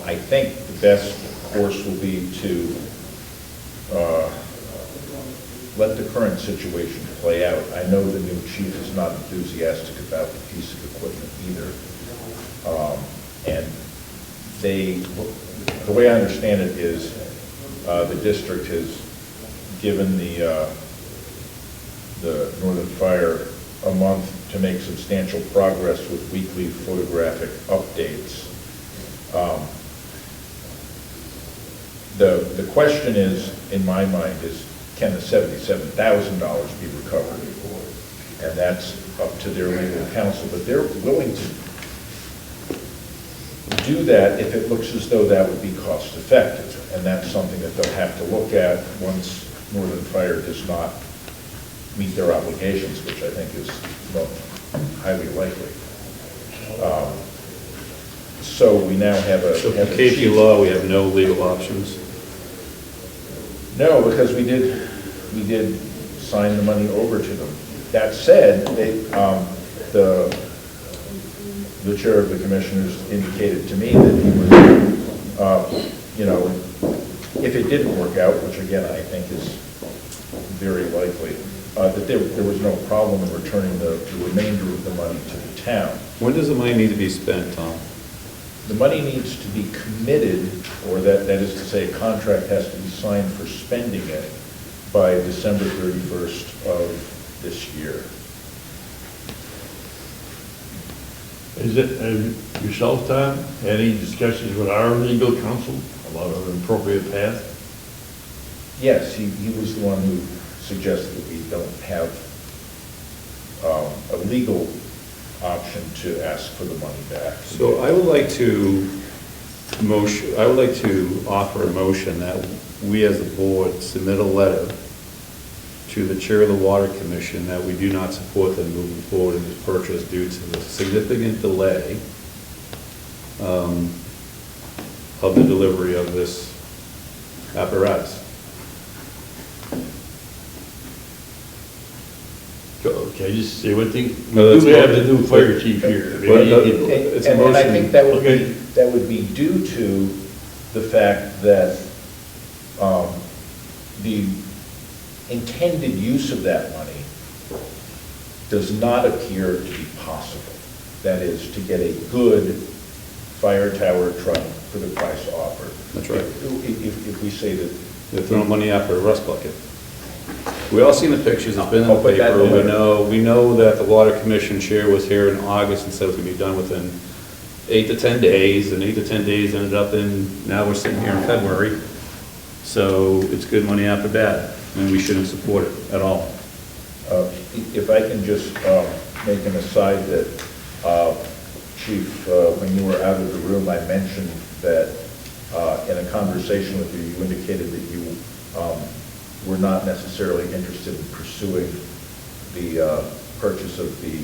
I think the best course will be to let the current situation play out. I know the new chief is not enthusiastic about the piece of equipment either. And the way I understand it is the district has given the Northern Fire a month to make substantial progress with weekly photographic updates. The question is, in my mind, is can the $77,000 be recovered? And that's up to their legal counsel, but they're willing to do that if it looks as though that would be cost effective. And that's something that they'll have to look at once Northern Fire does not meet their obligations, which I think is highly likely. So we now have a... So for KP Law, we have no legal options? No, because we did sign the money over to them. That said, the chair of the commissioners indicated to me that he would, if it didn't work out, which again I think is very likely, that there was no problem in returning the remainder of the money to the town. When does the money need to be spent, Tom? The money needs to be committed, or that is to say, a contract has to be signed for spending it by December 31st of this year. Is it, yourself, Tom, had any discussions with our legal counsel about an appropriate path? Yes, he was the one who suggested that we don't have a legal option to ask for the money back. So I would like to offer a motion that we as a board submit a letter to the chair of the Water Commission that we do not support them moving forward in this purchase due to the significant delay of the delivery of this apparatus. Okay, just say one thing. No, We have the new fire chief here. It's a And I think that would Okay. be due to the fact that the intended use of that money does not appear to be possible. That is, to get a good fire tower truck for the price offered. That's right. If we say that... They're throwing money after a rust bucket. We all seen the pictures, it's been in I'll the put that paper, in there. we know that the Water Commission chair was here in August and said it was gonna be done within 8 to 10 days, and 8 to 10 days ended up in, now we're sitting here in February. So it's good money after bad, and we shouldn't support it at all. If I can just make an aside that, Chief, when you were out of the room, I mentioned that in a conversation with you, you indicated that you were not necessarily interested in pursuing the purchase of the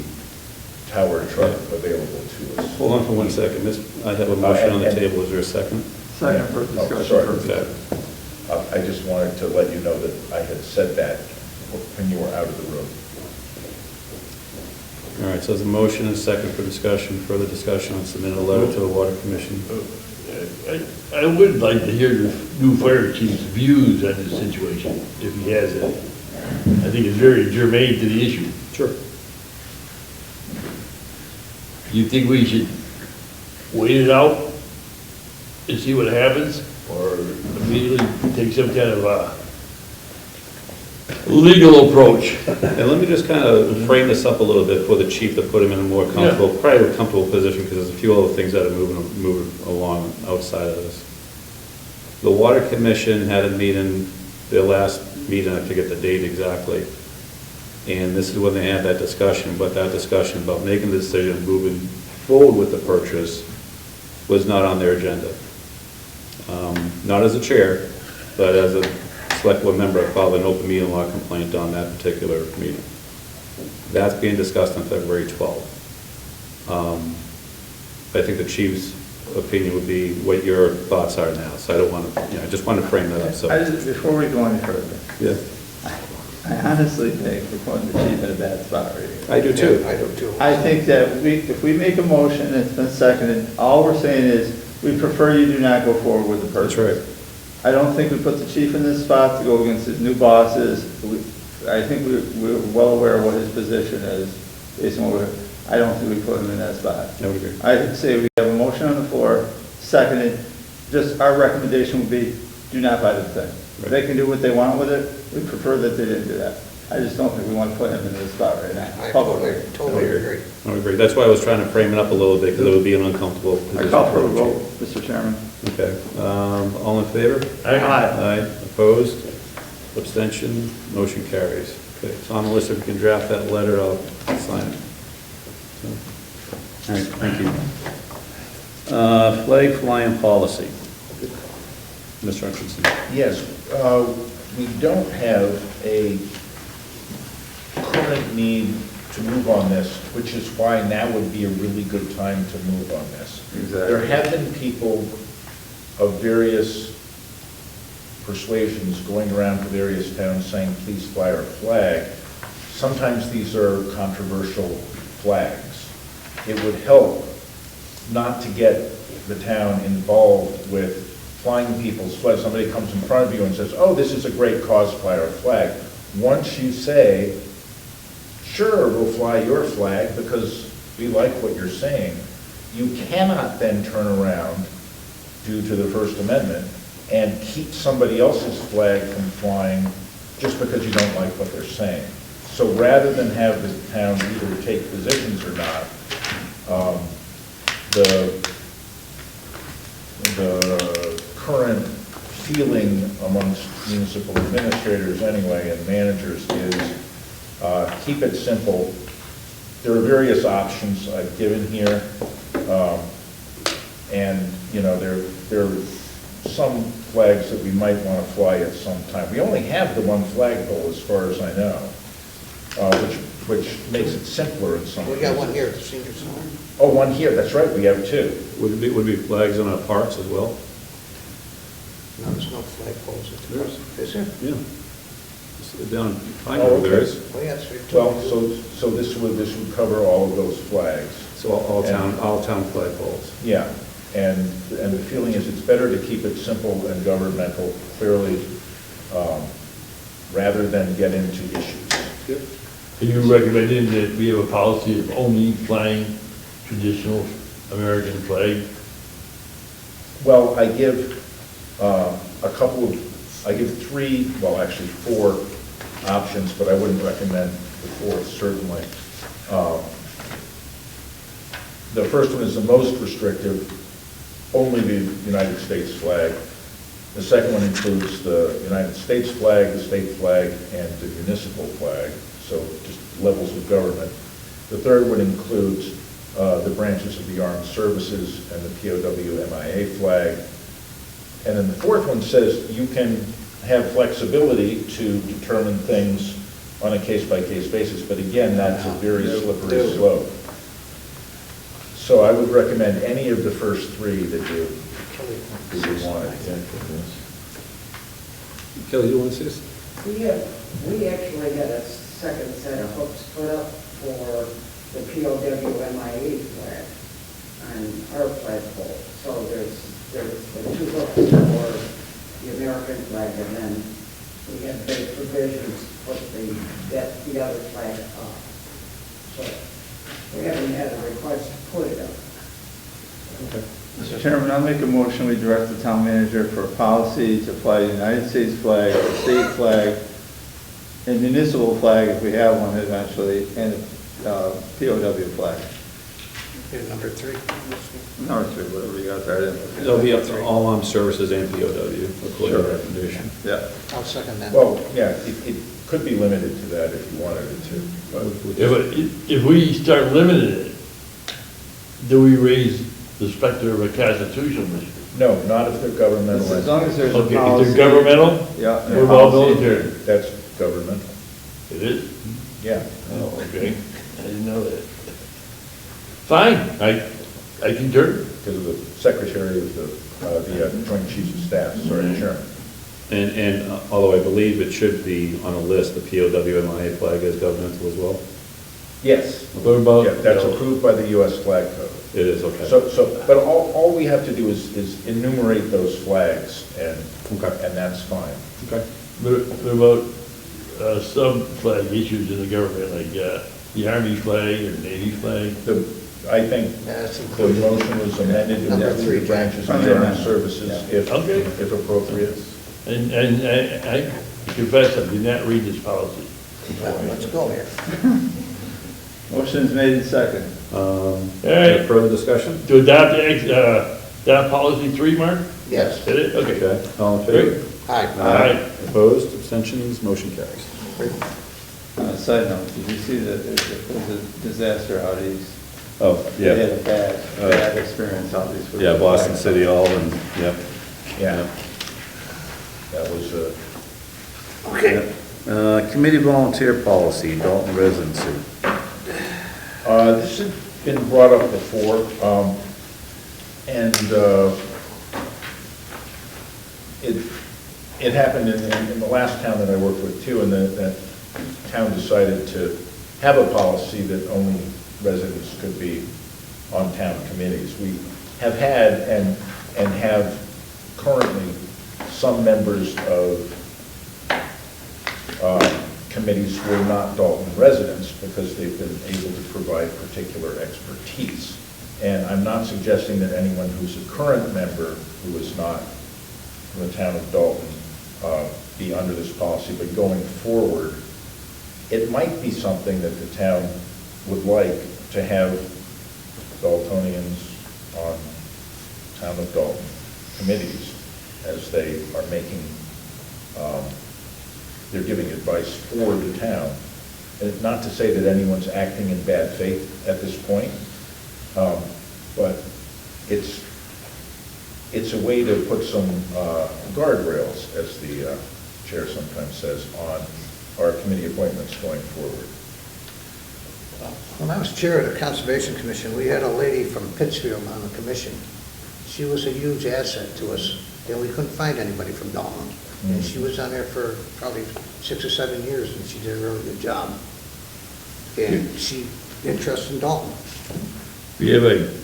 tower truck available to us. Hold on for 1 second, I have a motion on the table, is there a second? Second for Oh, discussion. sorry. Okay. I just wanted to let you know that I had said that when you were out of the room. All right, so there's a motion and a second for discussion, further discussion on submitting a letter to the Water Commission. I would like to hear the new fire chief's views on this situation, if he has it. I think it's very germane to the issue. Sure. Do you think we should wait it out and see what happens? Or immediately take some kind of legal approach. And let me just kind of frame this up a little bit for the chief to put him in a more comfortable, probably a comfortable position, because there's a few other things that are moving along outside of this. The Water Commission had a meeting, their last meeting, I forget the date exactly, and this is when they had that discussion, but that discussion about making the decision, moving forward with the purchase, was not on their agenda. Not as a chair, but as a select board member, I filed an open meeting law complaint on that particular meeting. That's being discussed on February 12th. I think the chief's opinion would be what your thoughts are now, so I don't want to, I just want to frame that up, so. Before we go any further, Yeah, I honestly think we're putting the chief in a bad spot right here. I do too. I do too. I think that if we make a motion and it's been seconded, all we're saying is, we prefer you do not go forward with the purchase. That's right. I don't think we put the chief in this spot to go against his new bosses. I think we're well aware of what his position is, based on what I don't think we put him in that spot. I would agree. I say we have a motion on the floor, seconded, just our recommendation would be, do not buy the thing. Right. They can do what they want with it, we prefer that they didn't do that. I just don't think we want to put him in this spot right now. I publicly. totally agree. I would agree. That's why I was trying to frame it up a little bit, because it would be an uncomfortable position. I call for a the vote, chief. Mr. Chairman. Okay, all in favor? Aye. Opposed? Abstention? Motion carries. Okay, so on the list, if you can draft that letter, I'll sign it. So, all right, thank you. Flag flying policy. Mr. Hutchinson. Yes, we don't have a current need to move on this, which is why now would be a really good time to move on this. Exactly. There have been people of various persuasions going around to various towns saying, please fly our flag. Sometimes these are controversial flags. It would help not to get the town involved with flying people's flags. Somebody comes in front of you and says, oh, this is a great cause, fly our flag. Once you say, sure, we'll fly your flag because we like what you're saying, you cannot then turn around due to the First Amendment and keep somebody else's flag from flying just because you don't like what they're saying. So rather than have the town either take positions or not, the current feeling amongst municipal administrators anyway and managers is keep it simple. There are various options I've given here, and there are some flags that we might want to fly at some time. We only have the one flagpole as far as I know, which makes it simpler in some We cases. got one here at the senior center. Oh, one here, that's right, we have two. Would it be flags on our parks as well? No, there's no flagpoles at the park. Is there? Yeah. Down in Pine Oh, Grove, there okay. is. Oh, yeah, that's right. Well, so this would cover all of those flags. So all town flagpoles. Yeah, and the feeling is it's better to keep it simple and governmental, clearly, rather than get into issues. Are you recommending that we have a policy of only flying traditional American flag? Well, I give three, well, actually four options, but I wouldn't recommend the fourth, certainly. The first one is the most restrictive, only the United States flag. The second one includes the United States flag, the state flag, and the municipal flag, so just levels of government. The third one includes the branches of the armed services and the POW MIA flag. And then the fourth one says you can have flexibility to determine things on a case-by-case basis, but again, that's a very slippery slope. So I would recommend any of the first three that you wanted. Kelly, you want to say this? We actually had a second set of hooks put up for the POW-MIA flag on our flagpole. So there's the two hooks for the American flag, and then we had big provisions to put the other flag up. So we haven't had a request to put it up. Mr. Chairman, I'll make a motion, we direct the town manager for a policy to fly the United States flag, the state flag, and municipal flag, if we have one eventually, and POW flag. Number 3. Number 3, whatever you got there. It'll be up to all armed services and POW, according to Sure. recommendation. Yeah. I'll second that. Well, yeah, it could be limited to that if you wanted it to, but If we start limiting it, do we raise the specter of a constitutional issue? no, not if they're governmental. As long as there's a Okay, policy. if they're governmental, Yeah. what about military? That's government, It is? yeah. Oh, okay, I didn't know that. Fine, I concur. Because of the secretary of the Joint Chiefs of Staff, sorry, Chairman. And although I believe it should be on a list, the POW and MIA flag is governmental as well? Yes. What about? Yeah, that's approved by the U.S. Flag Code. It is, okay. But all we have to do is enumerate those flags, and that's fine. Okay. What about some flag issues in the government, like the Army flag or Navy flag? I think That's the included. motion was amended to Number include the 3, branches of Jack. the armed services if Okay. appropriate. And I confess, I did not read this policy. Well, let's go here. Motion's made in second. All right, Further discussion? to adopt policy 3, Mark? Yes. Did it? Okay. Okay, all in favor? Aye. Aye. Opposed, abstentions, motion carries. Side note, did you see that there's a disaster out east? Oh, They had a bad experience out east. with Yeah, the Boston flag. City Hall and, yep. Yeah. That was, Okay. Committee volunteer policy, Dalton residency. this has been brought up before, and it happened in the last town that I worked with too, and that town decided to have a policy that only residents could be on town committees. We have had and have currently some members of committees who are not Dalton residents because they've been able to provide particular expertise. And I'm not suggesting that anyone who's a current member who is not from the town of Dalton be under this policy, but going forward, it might be something that the town would like to have Daltonians on town of Dalton committees as they are making, they're giving advice for the town. And not to say that anyone's acting in bad faith at this point, but it's a way to put some guardrails, as the chair sometimes says, on our committee appointments going forward. When I was chair of the Conservation Commission, we had a lady from Pittsfield on the commission. She was a huge asset to us, and we couldn't find anybody from Dalton. And she was on there for probably 6 or 7 years, and she did a really good job. And she interested in Dalton. We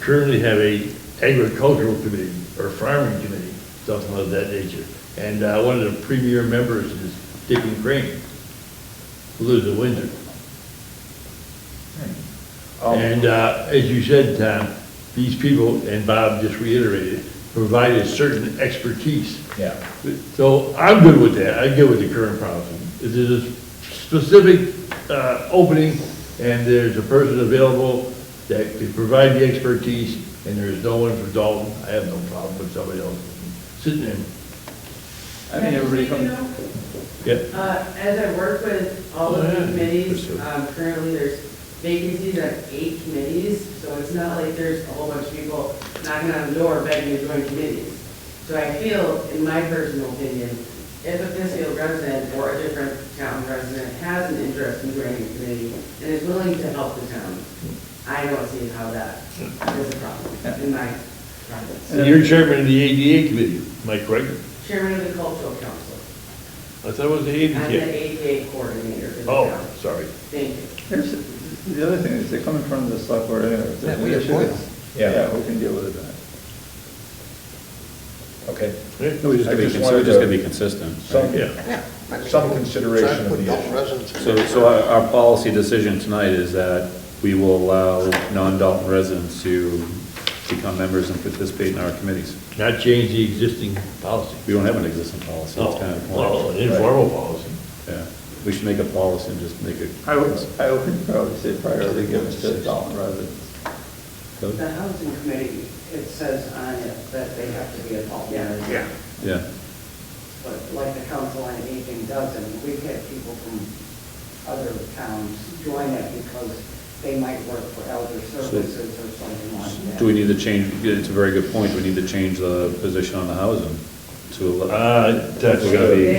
currently have a agricultural committee or farming committee, something of that nature. And one of the premier members is Dick and Crane, who lives in Windsor. And as you said, Tom, these people, and Bob just reiterated, provide a certain expertise. Yeah. So I'm good with that. I'm good with the current policy. If there's a specific opening and there's a person available that can provide the expertise and there's no one from Dalton, I have no problem with somebody else sitting in. I mean, everybody comes. Yeah. As I work with all of the committees, currently there's vacancies at 8 committees, so it's not like there's a whole bunch of people knocking on the door begging to join committees. So I feel, in my personal opinion, if a Pittsfield resident or a different town resident has an interest in joining a committee and is willing to help the town, I don't see how that is a problem in my practice. And you're chairman of the ADA committee, am I correct? Chairman of the Cultural Council. I thought it was the ADA. I'm the ADA coordinator for the Oh, town. sorry. Thank you. The other thing is, they come in front of the select board anyway. If there's Yeah, an we issue, appoint it's- them. Yeah. Yeah, we can deal with it then. Okay. No, we just I gotta be, just we're wanted just to- gotta be consistent. Some, Yeah. Yeah. I mean, Some we'll consideration try to of put the Dalton issue. residents. So our policy decision tonight is that we will allow non-Dalton residents to become members and participate in our committees. Not change the existing policy. We don't have an existing policy, that's kind of the Well, point. an informal policy. Yeah, we should make a policy and just make it. I would probably say priority given to Dalton residents. The housing committee, it says on it that they have to be adult. Yeah. Yeah, But like the council on aging doesn't, we've had people from other towns join it because they might work for elder services or something like that. do we need to change, it's a very good point, we need to change the position on the housing to. That's, We're gonna be-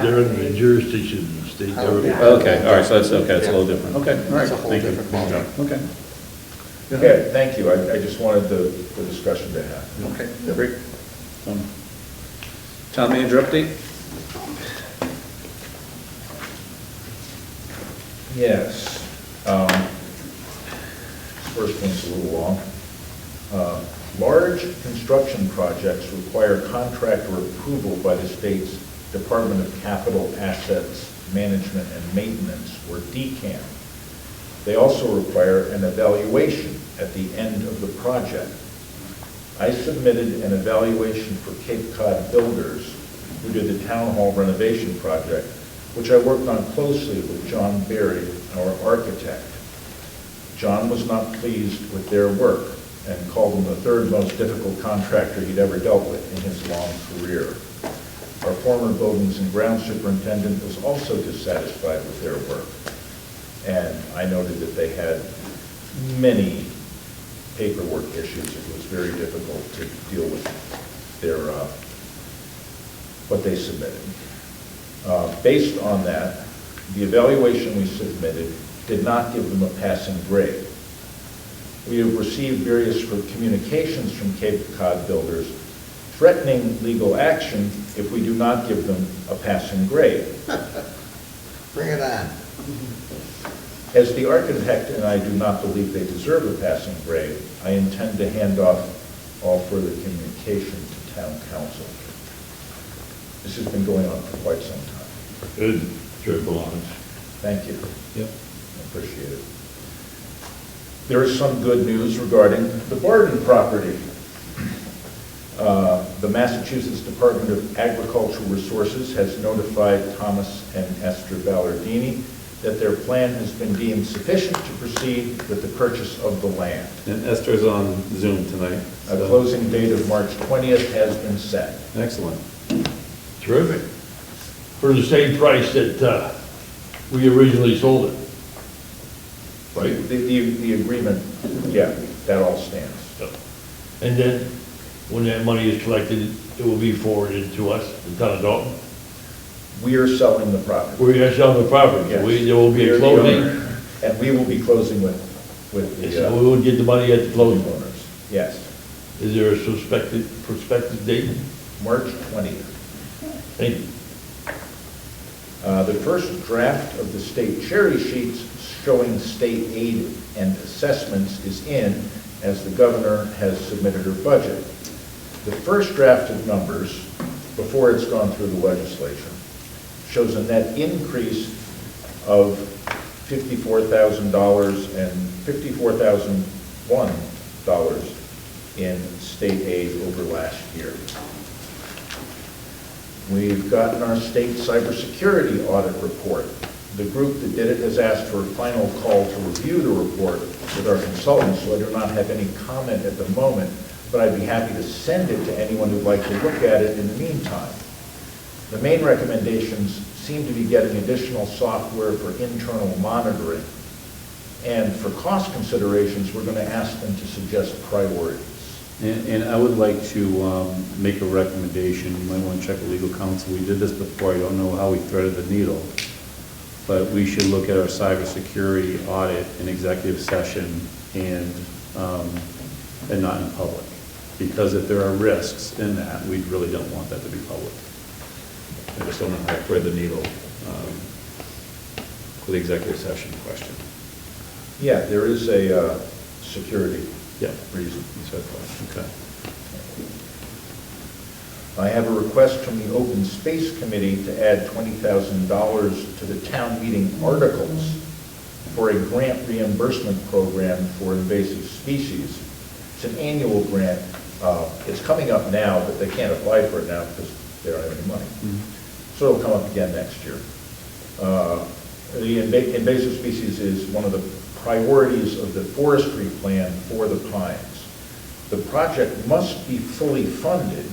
they're in the jurisdiction of the state government. Okay, all right, so that's, okay, it's a little different, okay, all right, It's a whole thank you. different ballgame. Okay. Okay, thank you. I just wanted the discussion to happen. Okay, great. Town manager update? Yes. First one's a little long. Large construction projects require contractor approval by the state's Department of Capital Assets Management and Maintenance, or DCAM. They also require an evaluation at the end of the project. I submitted an evaluation for Cape Cod Builders, who did the town hall renovation project, which I worked on closely with John Berry, our architect. John was not pleased with their work and called them the third most difficult contractor he'd ever dealt with in his long career. Our former buildings and ground superintendent was also dissatisfied with their work. And I noted that they had many paperwork issues. It was very difficult to deal with their, what they submitted. Based on that, the evaluation we submitted did not give them a passing grade. We have received various communications from Cape Cod Builders threatening legal action if we do not give them a passing grade. Bring it on. As the architect and I do not believe they deserve a passing grade, I intend to hand off all further communication to town council. This has been going on for quite some time. Good, sure it belongs. Thank you. Yep. I appreciate it. There is some good news regarding the Barden property. The Massachusetts Department of Agricultural Resources has notified Thomas and Esther Ballardini that their plan has been deemed sufficient to proceed with the purchase of the land. And Esther's on Zoom tonight. A closing date of March 20th has been set. Excellent. Terrific. For the same price that we originally sold it. Right? The agreement, yeah, that all stands. And then, when that money is collected, it will be forwarded to us, the town of Dalton. We are selling the property. We are selling the property, so Yes. there will be We are a the closing. owner, and we will be closing with the So we will get the money at the closing. owners. Yes, Is there a prospective date? March 20th. Thank you. The first draft of the state cherry sheets showing state aid and assessments is in, as the governor has submitted her budget. The first draft of numbers, before it's gone through the legislature, shows a net increase of $54,000 and $54,001 in state aid over last year. We've gotten our state cybersecurity audit report. The group that did it has asked for a final call to review the report with our consultants, so I do not have any comment at the moment, but I'd be happy to send it to anyone who'd like to look at it in the meantime. The main recommendations seem to be getting additional software for internal monitoring. And for cost considerations, we're going to ask them to suggest priorities. And I would like to make a recommendation, you might want to check with legal counsel, we did this before, I don't know how we threaded the needle, but we should look at our cybersecurity audit in executive session and not in public. Because if there are risks in that, we really don't want that to be public. I just don't know how to thread the needle with the executive session question. Yeah, there is a security Yeah. reason. Okay. I have a request from the Open Space Committee to add $20,000 to the town meeting articles for a grant reimbursement program for invasive species. It's an annual grant. It's coming up now, but they can't apply for it now because they don't have any money. So it'll come up again next year. The invasive species is one of the priorities of the forestry plan for the pines. The project must be fully funded,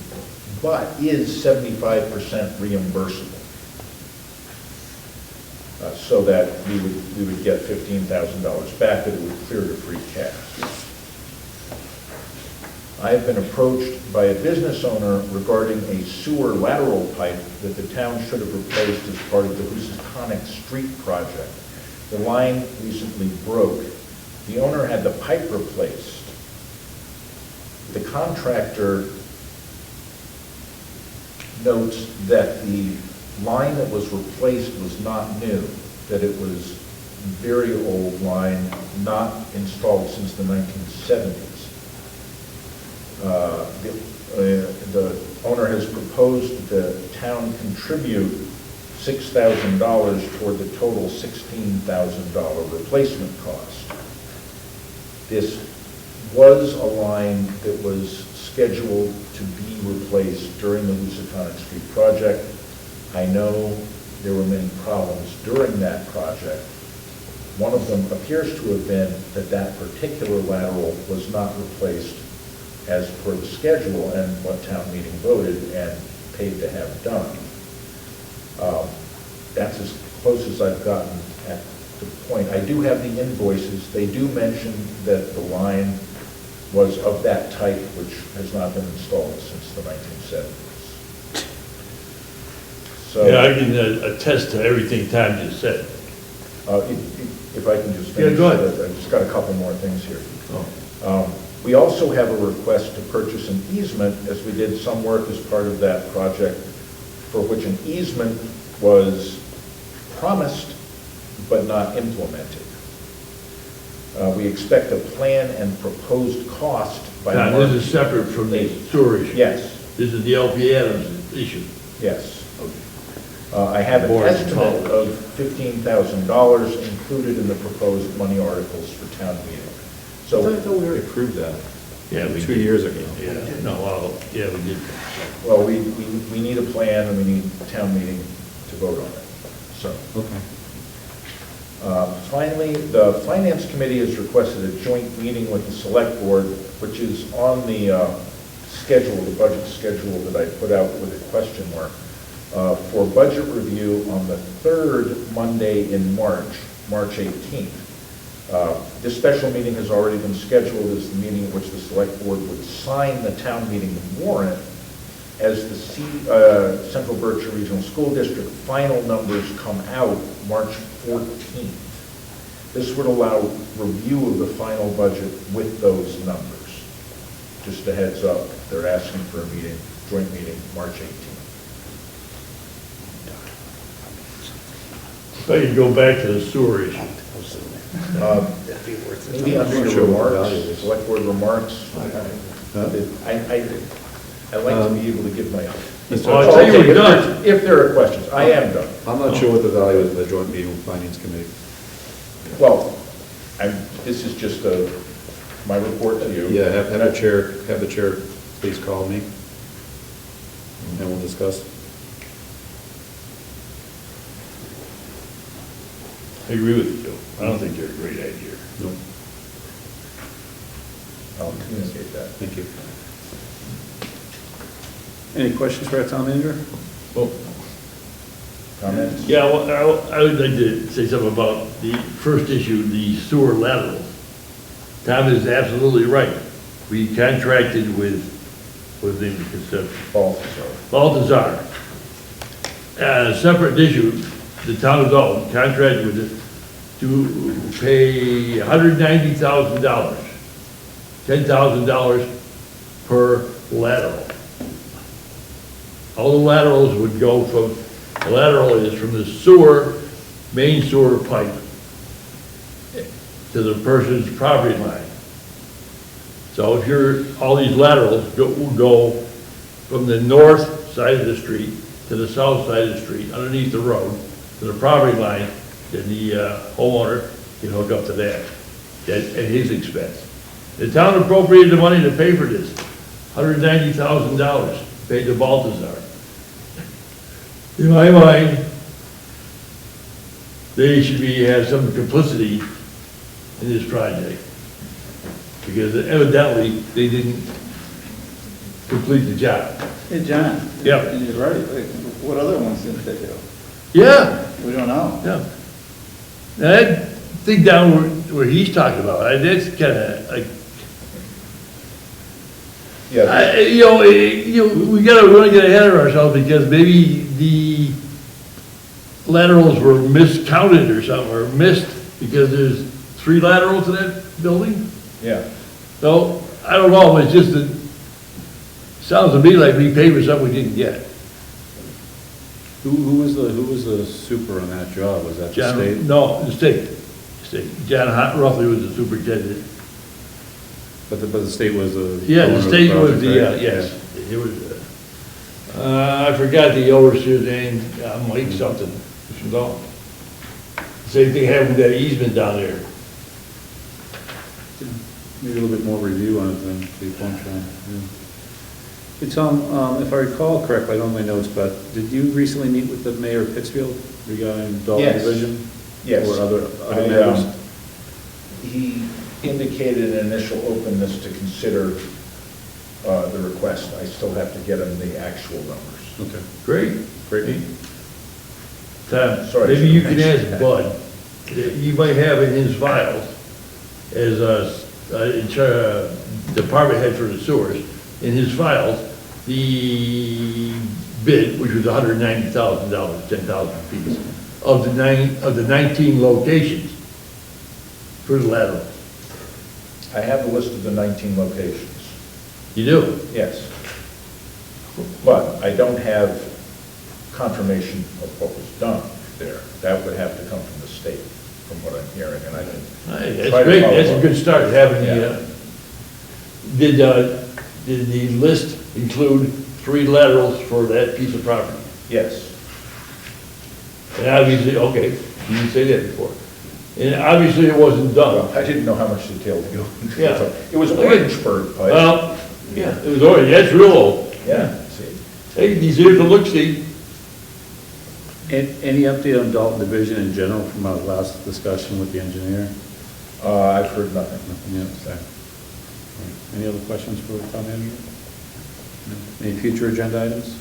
but is 75% reimbursable. So that we would get $15,000 back, and it would clear to free cash. I have been approached by a business owner regarding a sewer lateral pipe that the town should have replaced as part of the Housatonic Street project. The line recently broke. The owner had the pipe replaced. The contractor notes that the line that was replaced was not new, that it was very old line, not installed since the 1970s. The owner has proposed the town contribute $6,000 toward the total $16,000 replacement cost. This was a line that was scheduled to be replaced during the Housatonic Street project. I know there were many problems during that project. One of them appears to have been that that particular lateral was not replaced as per the schedule and what town meeting voted and paid to have done. That's as close as I've gotten at the point. I do have the invoices. They do mention that the line was of that type, which has not been installed since the 1970s. So, Yeah, I can attest to everything Tom just said. if I can just finish. Yeah, go ahead. I've just got a couple more things here. Oh. We also have a request to purchase an easement, as we did some work as part of that project, for which an easement was promised but not implemented. We expect a plan and proposed cost by Now, March. this is separate from the sewer issue. Yes, This is the LP Adams issue. yes. Okay. I have an Board is estimate told. of $15,000 included in the proposed money articles for town meeting. I So, thought we already approved that. Yeah, we 2 did. years ago. Yeah, no, well, yeah, we did. well, we need a plan and we need town meeting to vote on it. So, Okay. finally, the Finance Committee has requested a joint meeting with the Select Board, which is on the schedule, the budget schedule that I put out with a question mark, for budget review on the third Monday in March, March 18th. This special meeting has already been scheduled as the meeting at which the Select Board would sign the town meeting warrant as the Central Berkshire Regional School District final numbers come out March 14th. This would allow review of the final budget with those numbers. Just a heads up, they're asking for a meeting, joint meeting, March 18th. So you go back to the sewer issue. Maybe under I'm not your sure what the remarks, value is. Select Board remarks, I like to be able to give my. Well, I thought you were done. If there are questions, I am done. I'm not sure what the value is of the joint meeting with Finance Committee. Well, this is just my report to you. Yeah, have the chair please call me, and we'll discuss. I agree with you, Joe. I don't think they're a great idea. No, I'll communicate that. thank you. Any questions for our town manager? Well, Comments? yeah, well, I would like to say something about the first issue, the sewer laterals. Tom is absolutely right. We contracted with the name of the conception? Balthazar. A separate issue, the town of Dalton contracted with it to pay $190,000, $10,000 per lateral. All the laterals would go from, the lateral is from the sewer, main sewer pipe to the person's property line. So if all these laterals will go from the north side of the street to the south side of the street, underneath the road, to the property line, then the homeowner can hook up to that at his expense. The town appropriated the money to pay for this, $190,000 paid to Baltazar. In my mind, they should have some complicity in this project, because evidently they didn't complete the job. Hey, John. Yeah. And you're right, like, what other ones didn't they do? Yeah, We don't know. yeah. Now, that thing down where he's talking about, that's kind of like, Yeah, we gotta really get ahead of ourselves, because maybe the laterals were miscounted or something, or missed, because there's 3 laterals to that building. yeah. So, I don't know, it's just that, sounds to me like we paid for something we didn't get. Who was the super on that job? Was that the John, state? no, the state. John Ruffley was the superintendent. But the state was the. Yeah, owner the of state was project, the, right? yes, it was, I forgot the overseer's name, Mike something, from Dalton. Same thing happened with that easement down there. Maybe a little bit more review on it than the contract. Yeah. Hey, Tom, if I recall correctly, I don't have my notes, but did you recently meet with the mayor of Pittsfield regarding Dalton Yes. Division? Yes. Or other I, matters? He indicated an initial openness to consider the request. I still have to get him the actual numbers. Okay, Great. great. Tom, Sorry, maybe you I can should ask have- Bud, he might have in his files, as department head for the sewers, in his files, the bid, which was $190,000, 10,000 feet, of the 19 locations for the lateral. I have a list of the 19 locations, You do? yes. But I don't have confirmation of what was done there. That would have to come from the state, from what I'm hearing, and I can. Hey, try that's to great, follow that's a up. good start, having Yeah. did the list include 3 laterals for that piece of property? Yes, And obviously, okay, you didn't say that before. And obviously it wasn't well, done. I didn't know how much detail to go into. Yeah. It was Orangeburg pipe. Well, yeah, it was already, that's real old. Yeah, see, Hey, these here's the look-see. Any update on Dalton Division in general from our last discussion with the engineer? I've heard nothing. Nothing yet, okay. All right. Any other questions for the town manager? No? Any future agenda items?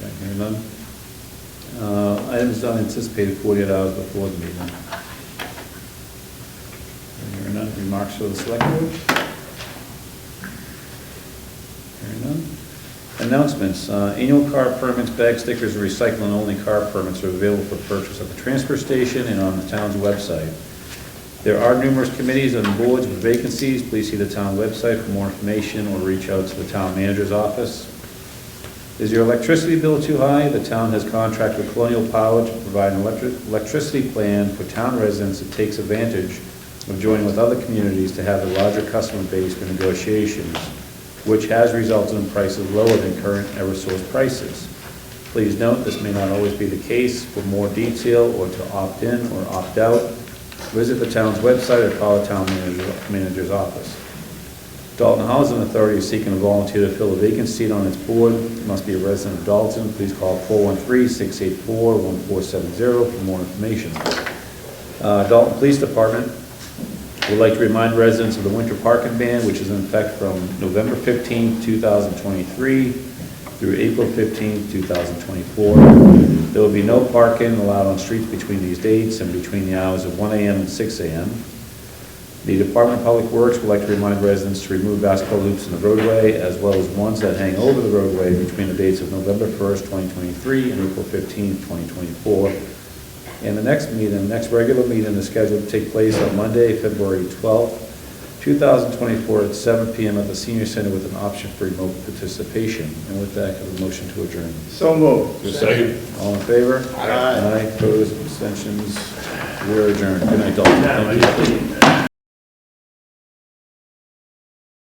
Okay, hearing none. Items not anticipated 48 hours before the meeting. Hearing none. Remarks for the select board? Hearing none. Announcements, annual car permits, bag stickers, and recycling only car permits are available for purchase at the transfer station and on the town's website. There are numerous committees and boards with vacancies. Please see the town website for more information or reach out to the town manager's office. Is your electricity bill too high? The town has contracted with Colonial Power to provide an electricity plan for town residents that takes advantage of joining with other communities to have a larger customer base for negotiations, which has resulted in prices lower than current Eversource prices. Please note, this may not always be the case. For more detail or to opt in or opt out, visit the town's website or call the town manager's office. Dalton Housing Authority is seeking a volunteer to fill a vacant seat on its board. You must be a resident of Dalton. Please call 413-684-1470 for more information. Dalton Police Department would like to remind residents of the winter parking ban, which is in effect from November 15, 2023 through April 15, 2024. There will be no parking allowed on streets between these dates and between the hours of 1 a.m. and 6 a.m. The Department of Public Works would like to remind residents to remove basketball hoops in the roadway, as well as ones that hang over the roadway between the dates of November 1st, 2023 and April 15th, 2024. And the next regular meeting is scheduled to take place on Monday, February 12th, 2024 at 7 p.m. at the Senior Center with an option for remote participation. And with that, I have a motion to adjourn. So moved. Second. All in favor? Aye. Opposed, abstentions? We're adjourned. Good night, Dalton. Thank you.